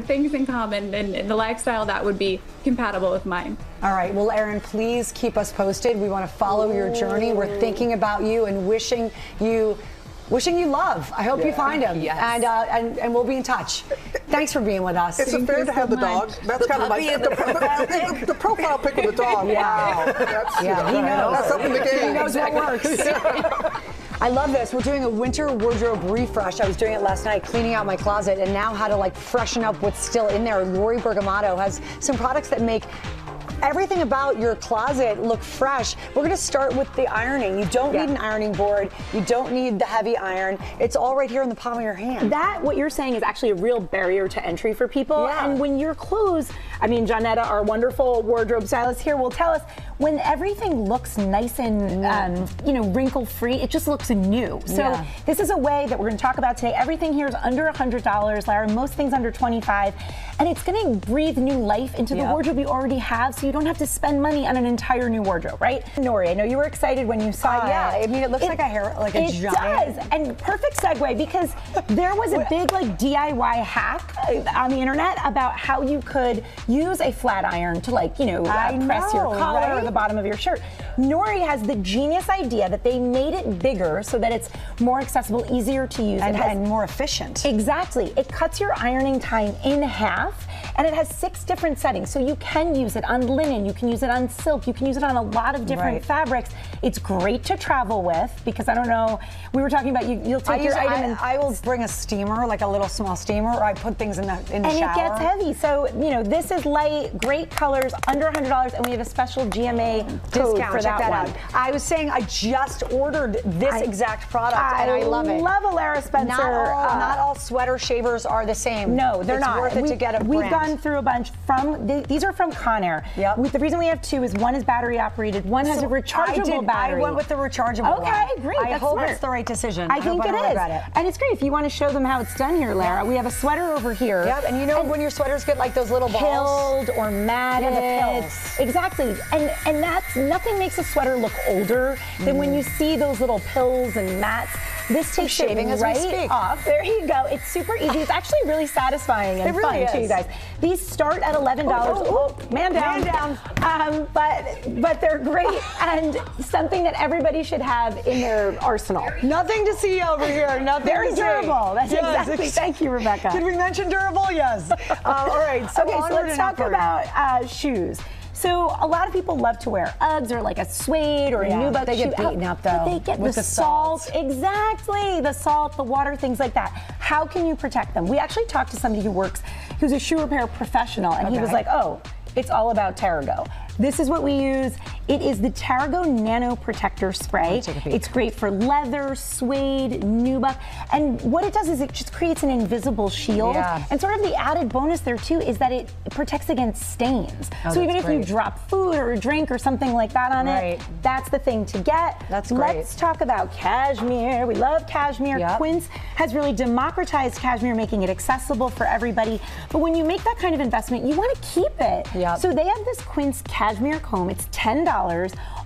Speaker 6: things in common, and the lifestyle that would be compatible with mine.
Speaker 3: All right. Well, Erin, please keep us posted. We want to follow your journey. We're thinking about you and wishing you love. I hope you find him. Yes. And we'll be in touch. Thanks for being with us.
Speaker 8: Is it fair to have the dog? That's kind of like the profile pic of the dog. Wow. He knows. That's up in the game.
Speaker 3: He knows what works. I love this. We're doing a winter wardrobe refresh. I was doing it last night, cleaning out my closet, and now how to freshen up what's still in there. Lori Bergamato has some products that make everything about your closet look fresh. We're going to start with the ironing. You don't need an ironing board. You don't need the heavy iron. It's all right here in the palm of your hand.
Speaker 7: What you're saying is actually a real barrier to entry for people. Yeah. And when your clothes, Johnetta, our wonderful wardrobe stylist here, will tell us, when everything looks nice and wrinkle-free, it just looks new. So this is a way that we're going to talk about today. Everything here is under $100, Lara. Most things under $25, and it's going to breathe new life into the wardrobe you already have, so you don't have to spend money on an entire new wardrobe, right? Nori, I know you were excited when you saw it.
Speaker 3: Yeah, I mean, it looks like a giant.
Speaker 7: It does, and perfect segue, because there was a big DIY hack on the internet about how you could use a flat iron to press your collar or the bottom of your shirt. Nori has the genius idea that they made it bigger so that it's more accessible, easier to use,
Speaker 3: and more efficient.
Speaker 7: Exactly. It cuts your ironing time in half, And it has 6 different settings, so you can use it on linen, you can use it on silk, you can use it on a lot of different fabrics. It's great to travel with because I don't know, we were talking about you'll take your item and
Speaker 3: I will bring a steamer, like a little small steamer, or I put things in the shower.
Speaker 7: And it gets heavy, so you know this is light, great colors, under $100, and we have a special GMA
Speaker 3: discount
Speaker 7: for
Speaker 3: Check that
Speaker 7: one.
Speaker 3: out. I was saying I just ordered this exact product and I love it.
Speaker 7: I love Alara Spencer.
Speaker 3: Not all sweater shavers are the same.
Speaker 7: No, they're not.
Speaker 3: It's worth it to get a brand.
Speaker 7: We've gone through a bunch from, these are from Conair. The reason we have 2 is one is battery operated, one has a rechargeable battery.
Speaker 3: I went with the rechargeable one.
Speaker 7: Okay, great.
Speaker 3: I hope it's the right decision.
Speaker 7: I think it is. And it's great. If you want to show them how it's done here, Lara, we have a sweater over here.
Speaker 3: Yep, and you know when your sweaters get like those little balls?
Speaker 7: Pilled or matted.
Speaker 3: Yeah, the pills.
Speaker 7: Exactly. And that's, nothing makes a sweater look older than when you see those little pills and mats. This takes
Speaker 3: shaving
Speaker 7: it right off. There you go. It's super easy. It's actually really satisfying and fun too, you guys. These start at $11. Man down. But they're great and something that everybody should have in their arsenal.
Speaker 3: Nothing to see over here. Nothing
Speaker 7: Very
Speaker 3: to see.
Speaker 7: durable. That's exactly. Thank you, Rebecca.
Speaker 3: Did we mention durable? Yes. All right. So
Speaker 7: let's talk about shoes. So a lot of people love to wear Uggs or like a suede or a nubuck.
Speaker 3: They get beaten up though.
Speaker 7: But they get
Speaker 3: with
Speaker 7: the salt. Exactly. The salt, the water, things like that. How can you protect them? We actually talked to somebody who's a shoe repair professional, and he was like, oh, it's all about Terrago. This is what we use. It is the Terrago Nano Protector Spray. It's great for leather, suede, nubuck. And what it does is it just creates an invisible shield. And sort of the added bonus there too is that it protects against stains. So even if you drop food or a drink or something like that on it, that's the thing to get.
Speaker 3: That's great.
Speaker 7: Let's talk about cashmere. We love cashmere. Quince has really democratized cashmere, making it accessible for everybody. But when you make that kind of investment, you want to keep it. So they have this Quince cashmere comb. It's $10.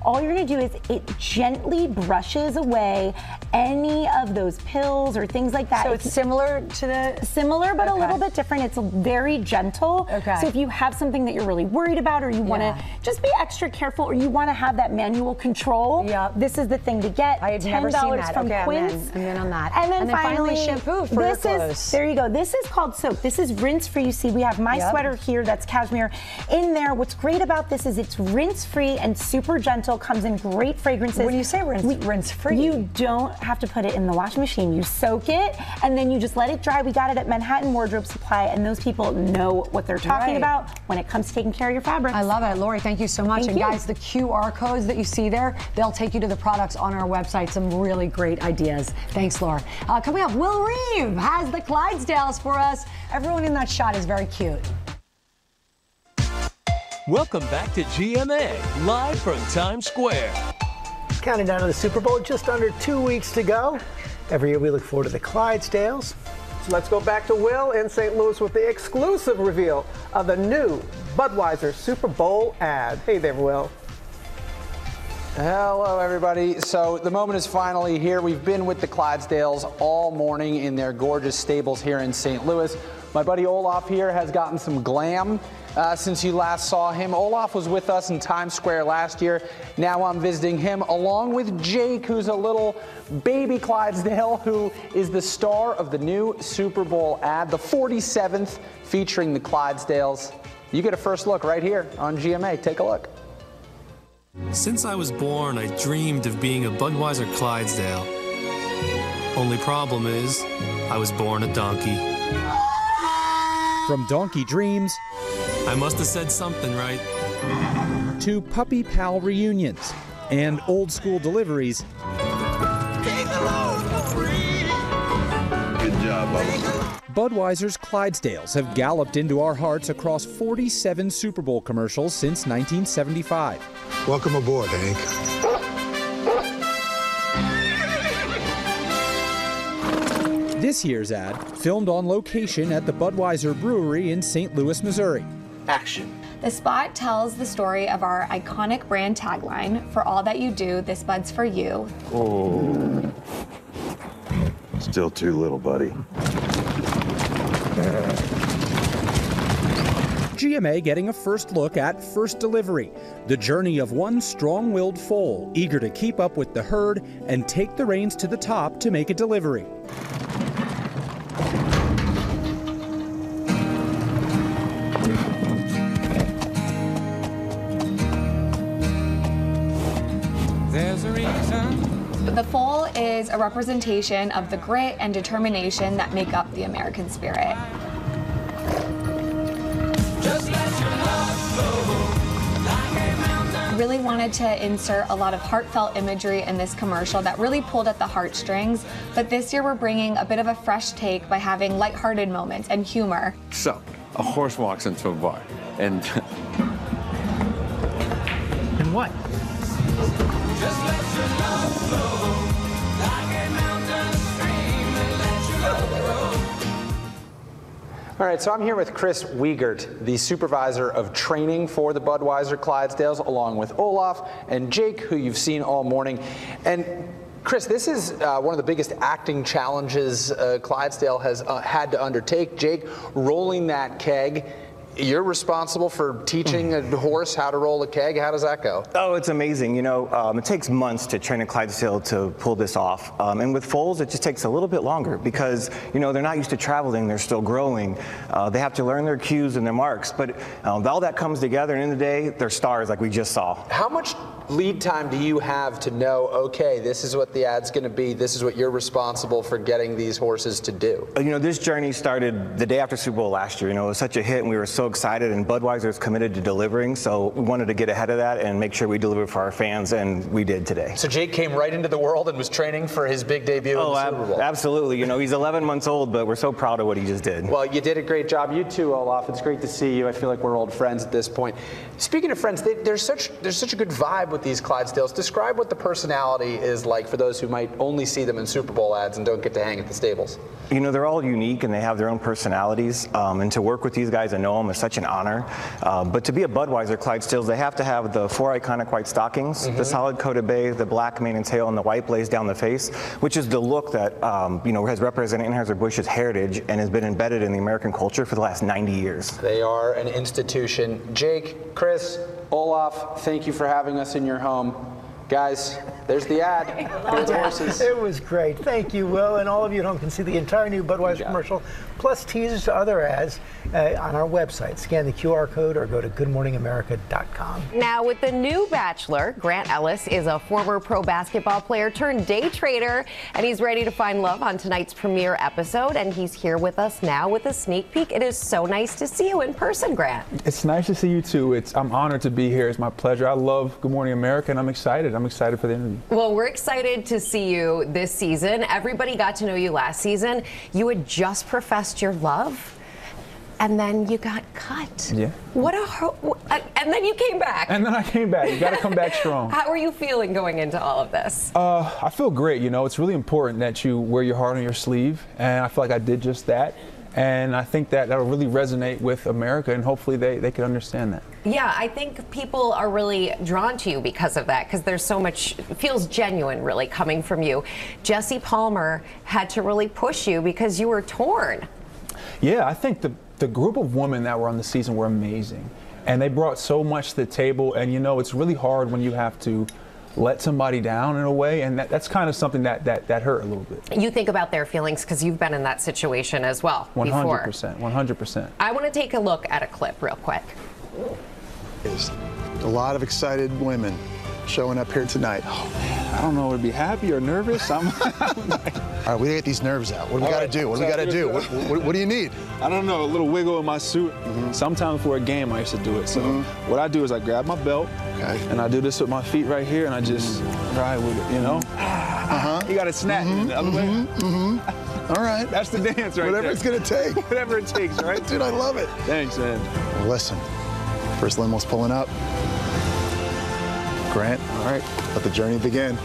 Speaker 7: All you're going to do is it gently brushes away any of those pills or things like that.
Speaker 3: So it's similar to the...
Speaker 7: Similar, but a little bit different. It's very gentle. So if you have something that you're really worried about or you want to just be extra careful or you want to have that manual control, this is the thing to get.
Speaker 3: I had never seen that.
Speaker 7: From Quince.
Speaker 3: I'm in on that.
Speaker 7: And then finally
Speaker 3: shampoo for your clothes.
Speaker 7: There you go. This is called soap. This is rinse-free. You see, we have my sweater here that's cashmere in there. What's great about this is it's rinse-free and super gentle. Comes in great fragrances.
Speaker 3: When you say rinse-free,
Speaker 7: you don't have to put it in the washing machine. You soak it and then you just let it dry. We got it at Manhattan Wardrobe Supply, and those people know what they're talking about when it comes to taking care of your fabrics.
Speaker 3: I love it. Lori, thank you so much.
Speaker 7: Thank you.
Speaker 3: Guys, the QR codes that you see there, they'll take you to the products on our website. Some really great ideas. Thanks, Laura. Coming up, Will Reeve has the Clydesdales for us. Everyone in that shot is very cute.
Speaker 13: Welcome back to GMA, live from Times Square.
Speaker 4: Counting down to the Super Bowl, just under 2 weeks to go. Every year we look forward to the Clydesdales.
Speaker 8: So let's go back to Will in St. Louis with the exclusive reveal of the new Budweiser Super Bowl ad. Hey there, Will.
Speaker 17: Hello, everybody. So the moment is finally here. We've been with the Clydesdales all morning in their gorgeous stables here in St. Louis. My buddy Olaf here has gotten some glam since you last saw him. Olaf was with us in Times Square last year. Now I'm visiting him along with Jake, who's a little baby Clydesdale, who is the star of the new Super Bowl ad, the 47th, featuring the Clydesdales. You get a first look right here on GMA. Take a look.
Speaker 9: Since I was born, I dreamed of being a Budweiser Clydesdale. Only problem is, I was born a donkey.
Speaker 10: From donkey dreams,
Speaker 9: I must have said something right,
Speaker 10: to puppy pal reunions and old school deliveries.
Speaker 11: Good job, Bubba.
Speaker 10: Budweiser's Clydesdales have galloped into our hearts across 47 Super Bowl commercials since 1975.
Speaker 11: Welcome aboard, Hank.
Speaker 10: This year's ad, filmed on location at the Budweiser Brewery in St. Louis, Missouri.
Speaker 11: Action.
Speaker 16: The spot tells the story of our iconic brand tagline, "For all that you do, this Bud's for you."
Speaker 11: Oh. Still too little, buddy.
Speaker 10: GMA getting a first look at First Delivery, the journey of one strong-willed foal eager to keep up with the herd and take the reins to the top to make a delivery.
Speaker 16: The foal is a representation of the grit and determination that make up the American spirit. Really wanted to insert a lot of heartfelt imagery in this commercial that really pulled at the heartstrings, but this year we're bringing a bit of a fresh take by having lighthearted moments and humor.
Speaker 2: So, a horse walks into a bar, and
Speaker 4: what?
Speaker 5: Just let your love flow like a mountain stream and let your love grow.
Speaker 17: All right, so I'm here with Chris Wiegert, the supervisor of training for the Budweiser Clydesdales, along with Olaf and Jake, who you've seen all morning. And Chris, this is one of the biggest acting challenges Clydesdale has had to undertake. Jake, rolling that keg. You're responsible for teaching a horse how to roll a keg. How does that go?
Speaker 19: Oh, it's amazing. You know, it takes months to train a Clydesdale to pull this off. And with foals, it just takes a little bit longer because, you know, they're not used to traveling. They're still growing. They have to learn their cues and their marks. But all that comes together, and in the day, they're stars like we just saw.
Speaker 17: How much lead time do you have to know, okay, this is what the ad's going to be, this is what you're responsible for getting these horses to do?
Speaker 19: You know, this journey started the day after Super Bowl last year. You know, it was such a hit, and we were so excited, and Budweiser is committed to delivering, so we wanted to get ahead of that and make sure we delivered for our fans, and we did today.
Speaker 17: So Jake came right into the world and was training for his big debut in the Super Bowl.
Speaker 19: Absolutely. You know, he's 11 months old, but we're so proud of what he just did.
Speaker 17: Well, you did a great job. You too, Olaf. It's great to see you. I feel like we're old friends at this point. Speaking of friends, there's such a good vibe with these Clydesdales. Describe what the personality is like for those who might only see them in Super Bowl ads and don't get to hang at the stables.
Speaker 19: You know, they're all unique and they have their own personalities. And to work with these guys and know them is such an honor. But to be a Budweiser Clydesdales, they have to have the 4 iconic white stockings, the solid coated bay, the black mane and tail, and the white blaze down the face, which is the look that you know, has represented Anheuser-Busch's heritage and has been embedded in the American culture for the last 90 years.
Speaker 17: They are an institution. Jake, Chris, Olaf, thank you for having us in your home. Guys, there's the ad. Here are the horses.
Speaker 4: It was great. Thank you, Will. And all of you at home can see the entire new Budweiser commercial, plus teasers to other ads on our website. Scan the QR code or go to goodmorningamerica.com.
Speaker 27: Now, with the new Bachelor, Grant Ellis is a former pro basketball player turned day trader, and he's ready to find love on tonight's premiere episode. And he's here with us now with a sneak peek. It is so nice to see you in person, Grant.
Speaker 20: It's nice to see you, too. I'm honored to be here. It's my pleasure. I love Good Morning America, and I'm excited. I'm excited for the interview.
Speaker 27: Well, we're excited to see you this season. Everybody got to know you last season. You had just professed your love, and then you got cut.
Speaker 20: Yeah.
Speaker 27: And then you came back.
Speaker 20: And then I came back. You got to come back strong.
Speaker 27: How are you feeling going into all of this?
Speaker 20: I feel great. You know, it's really important that you wear your heart on your sleeve, and I feel like I did just that. And I think that that'll really resonate with America, and hopefully they can understand that.
Speaker 27: Yeah, I think people are really drawn to you because of that, because there's so much, it feels genuine really coming from you. Jesse Palmer had to really push you because you were torn.
Speaker 20: Yeah, I think the group of women that were on the season were amazing. And they brought so much to the table, and you know, it's really hard when you have to let somebody down in a way, and that's kind of something that hurt a little bit.
Speaker 27: You think about their feelings because you've been in that situation as well
Speaker 20: 100%,
Speaker 27: before.
Speaker 20: 100%.
Speaker 27: I want to take a look at a clip real quick.
Speaker 21: There's a lot of excited women showing up here tonight.
Speaker 20: Oh man, I don't know, would be happy or nervous.
Speaker 21: All right, we gotta get these nerves out. What do we gotta do? What do we gotta do? What do you need?
Speaker 20: I don't know, a little wiggle in my suit. Sometimes before a game I used to do it. So what I do is I grab my belt, and I do this with my feet right here, and I just ride with it, you know? You gotta snap the other way.
Speaker 21: All right.
Speaker 20: That's the dance right
Speaker 21: Whatever it's gonna take.
Speaker 20: Whatever it takes, right?
Speaker 21: Dude, I love it.
Speaker 20: Thanks, man.
Speaker 21: Well, listen, first limo's pulling up. Grant, all right, let the journey begin.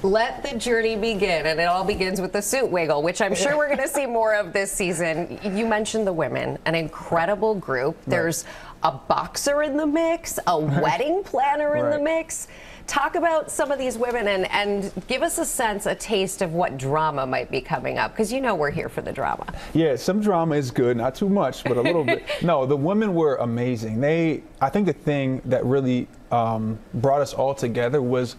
Speaker 27: Let the journey begin, and it all begins with the suit wiggle, which I'm sure we're going to see more of this season. You mentioned the women, an incredible group. There's a boxer in the mix, a wedding planner in the mix. Talk about some of these women and give us a sense, a taste of what drama might be coming up, because you know we're here for the drama.
Speaker 20: Yeah, some drama is good, not too much, but a little bit. No, the women were amazing. I think the thing that really brought us all together was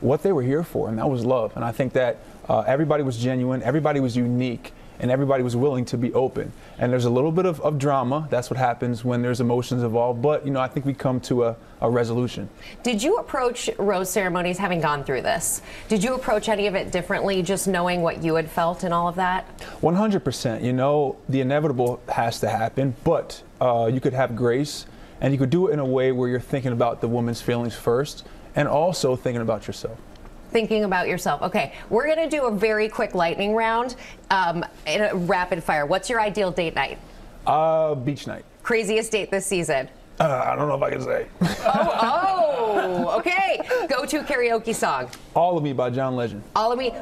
Speaker 20: what they were here for, and that was love. And I think that everybody was genuine, everybody was unique, and everybody was willing to be open. And there's a little bit of drama. That's what happens when there's emotions involved. But, I think we come to a resolution.
Speaker 27: Did you approach rose ceremonies, having gone through this? Did you approach any of it differently, just knowing what you had felt and all of that?
Speaker 20: 100%. The inevitable has to happen, but you could have grace, and you could do it in a way where you're thinking about the woman's feelings first and also thinking about yourself.
Speaker 27: Thinking about yourself. Okay, we're going to do a very quick lightning round in a rapid fire. What's your ideal date night?
Speaker 20: Beach night.
Speaker 27: Craziest date this season?
Speaker 20: I don't know if I can say.
Speaker 27: Okay. Go-to karaoke song?
Speaker 20: All of Me by John Legend.
Speaker 27: All of Me.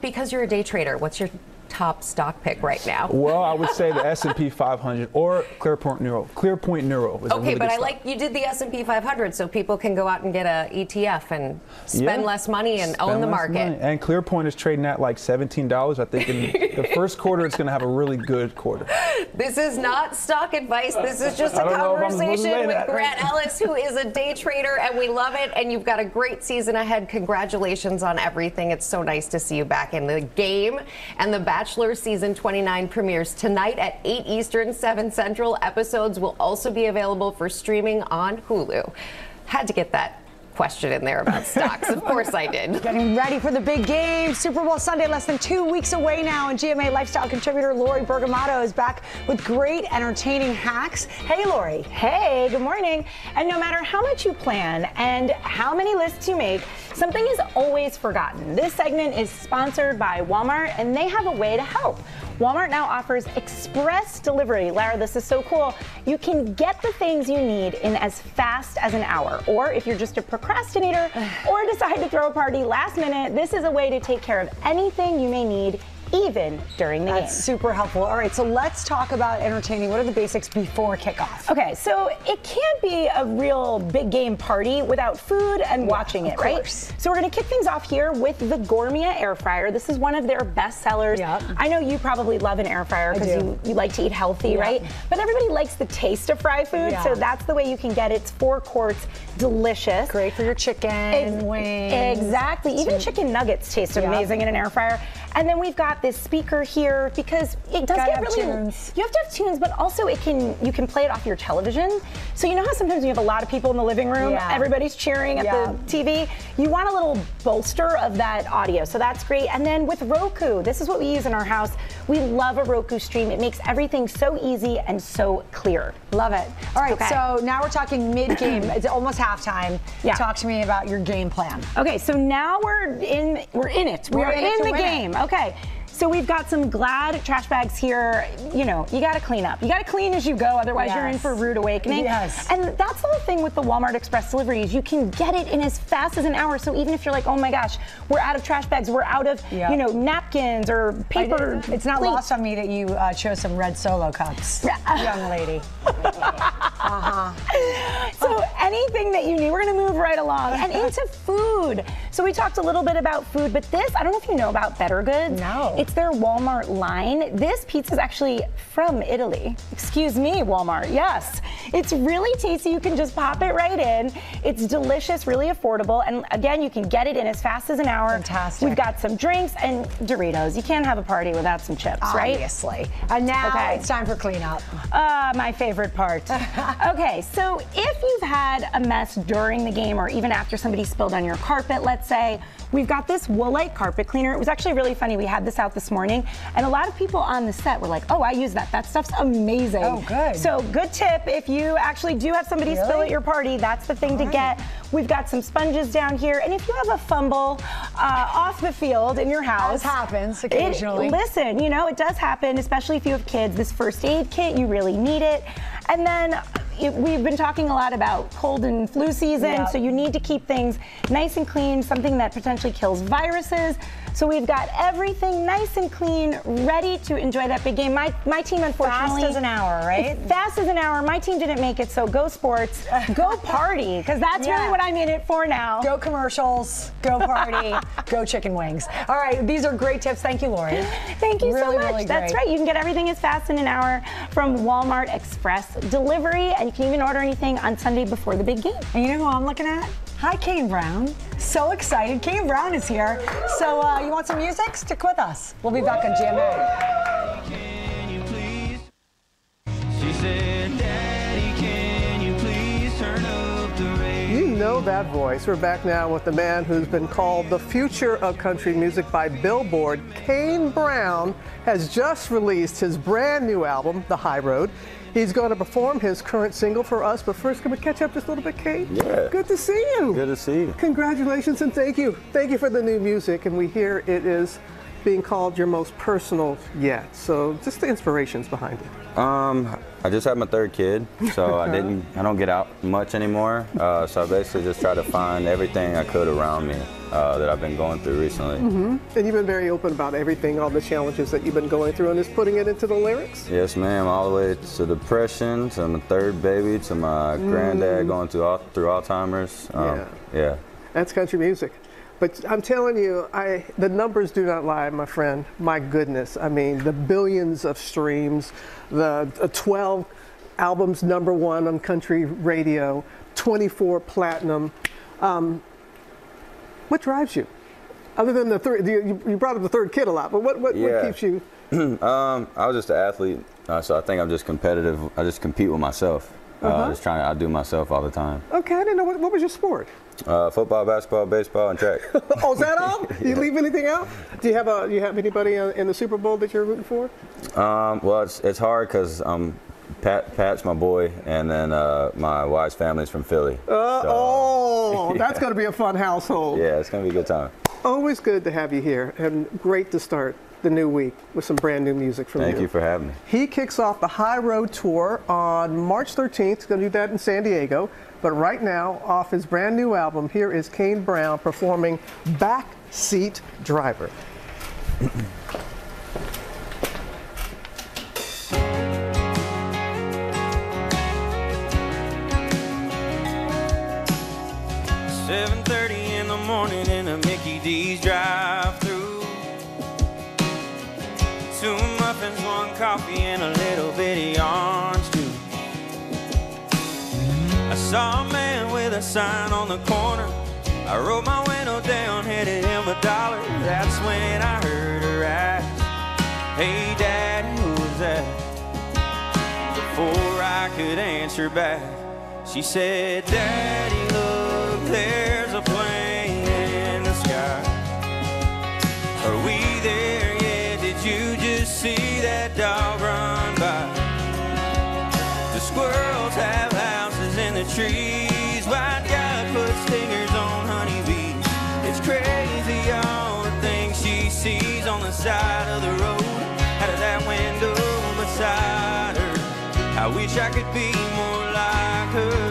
Speaker 27: Because you're a day trader, what's your top stock pick right now?
Speaker 20: Well, I would say the S&P 500 or ClearPoint Neuro. ClearPoint Neuro is a really good stock.
Speaker 27: You did the S&P 500, so people can go out and get a ETF and spend less money and own the market.
Speaker 20: Money. And ClearPoint is trading at like $17. I think in the first quarter it's going to have a really good quarter.
Speaker 27: This is not stock advice. This is just a conversation with Grant Ellis, who is a day trader, and we love it. And you've got a great season ahead. Congratulations on everything. It's so nice to see you back in the game. And The Bachelor Season 29 premieres tonight at 8 Eastern, 7 Central. Episodes will also be available for streaming on Hulu. Had to get that question in there about stocks. Of course I did.
Speaker 3: Getting ready for the big game. Super Bowl Sunday, less than 2 weeks away now, and GMA lifestyle contributor Lori Bergamato is back with great entertaining hacks. Hey, Lori.
Speaker 7: Hey, good morning. And no matter how much you plan and how many lists you make, something is always forgotten. This segment is sponsored by Walmart, and they have a way to help. Walmart now offers express delivery. Lara, this is so cool. You can get the things you need in as fast as an hour. Or if you're just a procrastinator or decide to throw a party last minute, this is a way to take care of anything you may need, even during the game.
Speaker 3: That's super helpful. All right, so let's talk about entertaining. What are the basics before kickoff?
Speaker 7: Okay, so it can't be a real big game party without food and watching it, right? So we're gonna kick things off here with the Gourmet air fryer. This is one of their best sellers.
Speaker 3: Yep.
Speaker 7: I know you probably love an air fryer because you like to eat healthy, right? But everybody likes the taste of fried food, so that's the way you can get it. It's 4 quarts, delicious.
Speaker 3: Great for your chicken wings.
Speaker 7: Exactly, even chicken nuggets taste amazing in an air fryer. And then we've got this speaker here because it does get really
Speaker 3: tunes.
Speaker 7: You have to have tunes, but also you can play it off your television. So you know how sometimes you have a lot of people in the living room, everybody's cheering at the TV. You want a little bolster of that audio, so that's great. And then with Roku, this is what we use in our house. We love a Roku stream. It makes everything so easy and so clear.
Speaker 3: Love it. All right, so now we're talking mid-game. It's almost halftime. Talk to me about your game plan.
Speaker 7: Okay, so now we're in it. We're in the game. Okay. So we've got some Glad trash bags here. You got to clean up. You got to clean as you go, otherwise you're in for a rude awakening.
Speaker 3: Yes.
Speaker 7: And that's the whole thing with the Walmart Express deliveries. You can get it in as fast as an hour. So even if you're like, oh my gosh, we're out of trash bags, we're out of napkins or paper.
Speaker 3: It's not lost on me that you chose some red Solo cups, young lady.
Speaker 7: So anything that you need, we're going to move right along and into food. So we talked a little bit about food, but this, I don't know if you know about Better Goods.
Speaker 3: No.
Speaker 7: It's their Walmart line. This pizza is actually from Italy. Excuse me, Walmart. Yes. It's really tasty. You can just pop it right in. It's delicious, really affordable. And again, you can get it in as fast as an hour.
Speaker 3: Fantastic.
Speaker 7: We've got some drinks and Doritos. You can't have a party without some chips, right?
Speaker 3: Obviously. And now it's time for cleanup.
Speaker 7: My favorite part. Okay, so if you've had a mess during the game or even after somebody spilled on your carpet, let's say, we've got this Woolite carpet cleaner. It was actually really funny. We had this out this morning, and a lot of people on the set were like, oh, I use that. That stuff's amazing.
Speaker 3: Oh, good.
Speaker 7: So good tip. If you actually do have somebody spill at your party, that's the thing to get. We've got some sponges down here, and if you have a fumble off the field in your house.
Speaker 3: As happens occasionally.
Speaker 7: Listen, it does happen, especially if you have kids. This first aid kit, you really need it. And then we've been talking a lot about cold and flu season, so you need to keep things nice and clean, something that potentially kills viruses. So we've got everything nice and clean, ready to enjoy that big game. My team, unfortunately.
Speaker 3: Fast as an hour, right?
Speaker 7: Fast as an hour. My team didn't make it, so go sports, go party, because that's really what I'm in it for now.
Speaker 3: Go commercials, go party, go chicken wings. All right, these are great tips. Thank you, Lori.
Speaker 7: Thank you so much.
Speaker 3: Really
Speaker 7: That's right. You can get everything as fast in an hour from Walmart Express Delivery, and you can even order anything on Sunday before the big game.
Speaker 3: And you know who I'm looking at? Hi, Kane Brown. So excited. Kane Brown is here. So you want some music? Stick with us. We'll be back on GMA.
Speaker 8: know that voice. We're back now with the man who's been called the future of country music by Billboard. Kane Brown has just released his brand new album, The High Road. He's going to perform his current single for us, but first, can we catch up just a little bit, Kane?
Speaker 14: Yeah.
Speaker 8: Good to see you.
Speaker 14: Good to see you.
Speaker 8: Congratulations and thank you. Thank you for the new music, and we hear it is being called your most personal yet. So just the inspirations behind it.
Speaker 14: I just had my third kid, so I don't get out much anymore. So I basically just try to find everything I could around me that I've been going through recently.
Speaker 8: And you've been very open about everything, all the challenges that you've been going through, and just putting it into the lyrics?
Speaker 14: Yes, ma'am, all the way to depression, to my third baby, to my granddad going through Alzheimer's. Yeah.
Speaker 8: That's country music. But I'm telling you, the numbers do not lie, my friend. My goodness. I mean, the billions of streams, the 12 albums #1 on country radio, 24 platinum. What drives you? Other than the third, you brought up the third kid a lot, but what keeps you?
Speaker 14: I was just an athlete, so I think I'm just competitive. I just compete with myself. Just trying to outdo myself all the time.
Speaker 8: Okay, I didn't know. What was your sport?
Speaker 14: Football, basketball, baseball, and track.
Speaker 8: Oh, is that all? You leave anything out? Do you have anybody in the Super Bowl that you're rooting for?
Speaker 14: Well, it's hard because Pat's my boy, and then my wife's family's from Philly.
Speaker 8: That's going to be a fun household.
Speaker 14: Yeah, it's going to be a good time.
Speaker 8: Always good to have you here, and great to start the new week with some brand new music from you.
Speaker 14: Thank you for having me.
Speaker 8: He kicks off the High Road Tour on March 13th. He's going to do that in San Diego. But right now, off his brand new album, here is Kane Brown performing Backseat Driver.
Speaker 15: $7:30 in the morning in a Mickey D's drive-thru. 2 muffins, 1 coffee, and a little bitty orange juice. I saw a man with a sign on the corner. I rolled my window down, handed him $1. That's when I heard her ask, "Hey, Daddy, who was that?" Before I could answer back, she said, "Daddy, look, there's a plane in the sky. Are we there yet? Did you just see that dog run by? The squirrels have houses in the trees. White guy puts stingers on honeybees. It's crazy all the things she sees on the side of the road, out of that window beside her. I wish I could be more like her.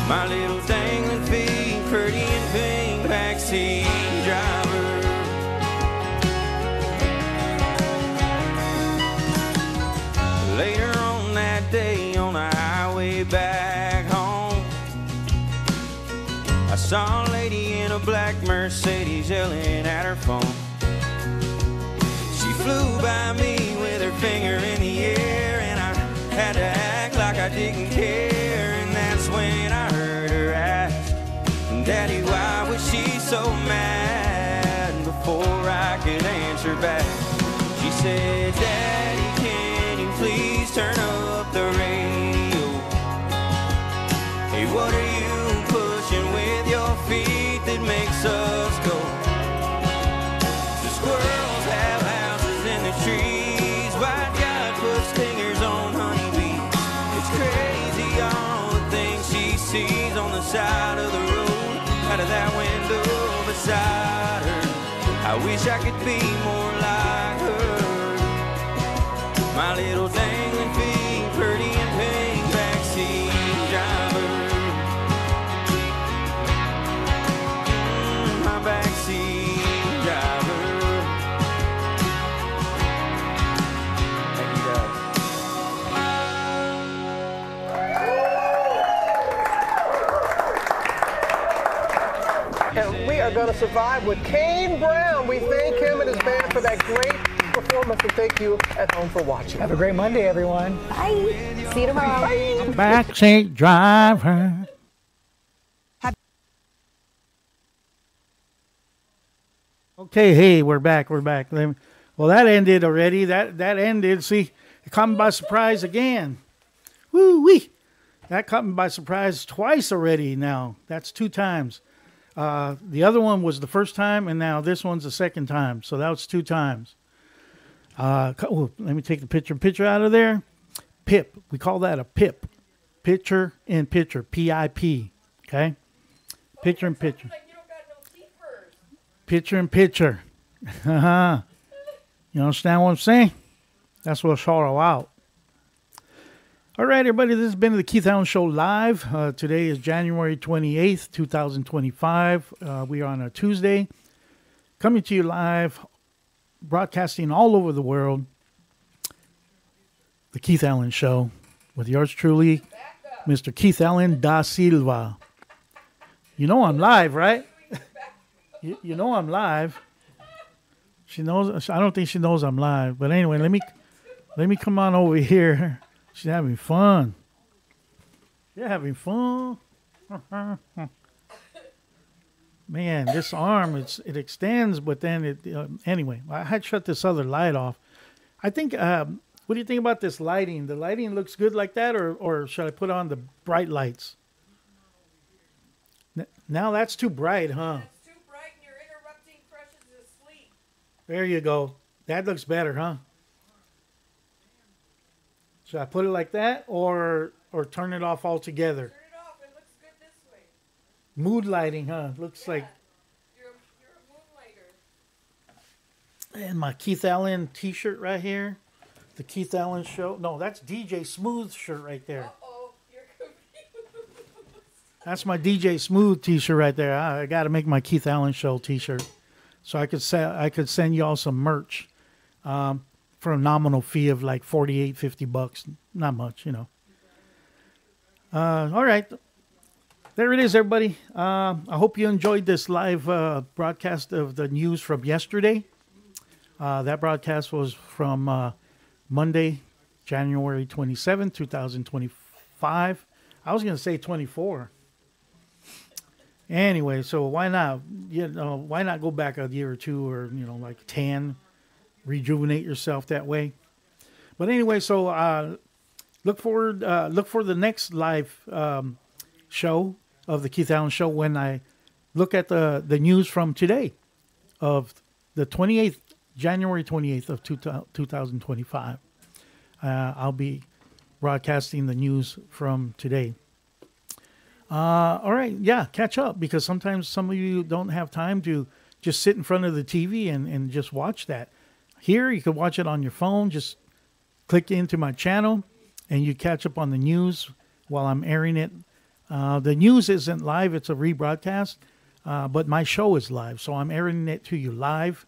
Speaker 15: My little dangling feet, pretty and pink, backseat driver." Later on that day, on the highway back home, I saw a lady in a black Mercedes yelling at her phone. She flew by me with her finger in the air, and I had to act like I didn't care. And that's when I heard her ask, "Daddy, why was she so mad?" And before I could answer back, she said, "Daddy, can you please turn up the radio? Hey, what are you pushing with your feet that makes us go? The squirrels have houses in the trees. White guy puts stingers on honeybees. It's crazy all the things she sees on the side of the road, out of that window beside her. I wish I could be more like her. My little dangling feet, pretty and pink, backseat driver. My backseat driver." Thank you, guys.
Speaker 8: And we are going to survive with Kane Brown. We thank him and his band for that great performance, and thank you at home for watching.
Speaker 4: Have a great Monday, everyone.
Speaker 27: Bye. See you tomorrow.
Speaker 8: Bye.
Speaker 4: Backseat driver. Okay, hey, we're back. Well, that ended already. That ended. See, it caught me by surprise again. Woo-wee.
Speaker 12: That caught me by surprise twice already now. That's 2 times. The other one was the first time, and now this one's the second time. So that was 2 times. Let me take the picture out of there. PIP. We call that a PIP. Picture in picture. PIP. Okay? Picture in picture. Picture in picture. You understand what I'm saying? That's what's all out. All right, everybody, this has been the Keith Allen Show Live. Today is January 28th, 2025. We are on a Tuesday. Coming to you live, broadcasting all over the world. The Keith Allen Show with yours truly, Mr. Keith Allen da Silva. You know I'm live, right? You know I'm live. She knows. I don't think she knows I'm live. But anyway, let me come on over here. She's having fun. You're having fun. Man, this arm, it extends, but then it, anyway, I had to shut this other light off. I think, what do you think about this lighting? The lighting looks good like that, or should I put on the bright lights? Now that's too bright, huh?
Speaker 18: It's too bright and you're interrupting Precious' sleep.
Speaker 12: There you go. That looks better, huh? Should I put it like that or turn it off altogether?
Speaker 18: Turn it off. It looks good this way.
Speaker 12: Mood lighting, huh? Looks like.
Speaker 18: You're a moonlighter.
Speaker 12: And my Keith Allen t-shirt right here. The Keith Allen Show. No, that's DJ Smooth shirt right there.
Speaker 18: Uh-oh. You're confused.
Speaker 12: That's my DJ Smooth t-shirt right there. I got to make my Keith Allen Show t-shirt. So I could send y'all some merch. For a nominal fee of like $48-50. Not much, you know. All right. There it is, everybody. I hope you enjoyed this live broadcast of the news from yesterday. That broadcast was from Monday, January 27, 2025. I was going to say 24. Anyway, so why not? Why not go back a year or two, or like 10? Rejuvenate yourself that way. But anyway, so look for the next live show of the Keith Allen Show when I look at the news from today of the 28th, January 28th of 2025. I'll be broadcasting the news from today. All right, yeah, catch up, because sometimes some of you don't have time to just sit in front of the TV and just watch that. Here, you can watch it on your phone. Just click into my channel, and you catch up on the news while I'm airing it. The news isn't live. It's a rebroadcast, but my show is live. So I'm airing it to you live,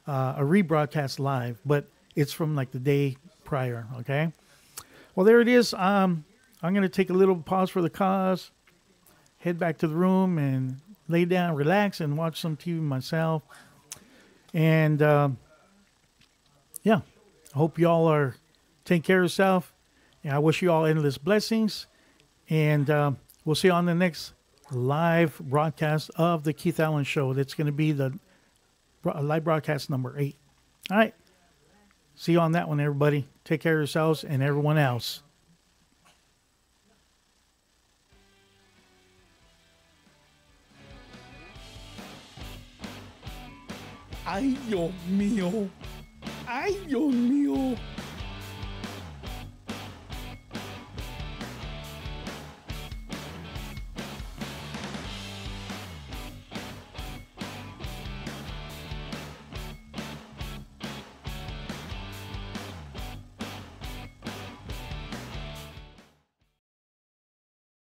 Speaker 12: a rebroadcast live, but it's from like the day prior, okay? Well, there it is. I'm going to take a little pause for the cause, head back to the room, and lay down, relax, and watch some TV myself. And... yeah, I hope y'all are taking care of yourself. And I wish you all endless blessings. And we'll see you on the next live broadcast of the Keith Allen Show. That's going to be the live broadcast number 8. All right. See you on that one, everybody. Take care of yourselves and everyone else. Ay, Dios mío. Ay, Dios mío.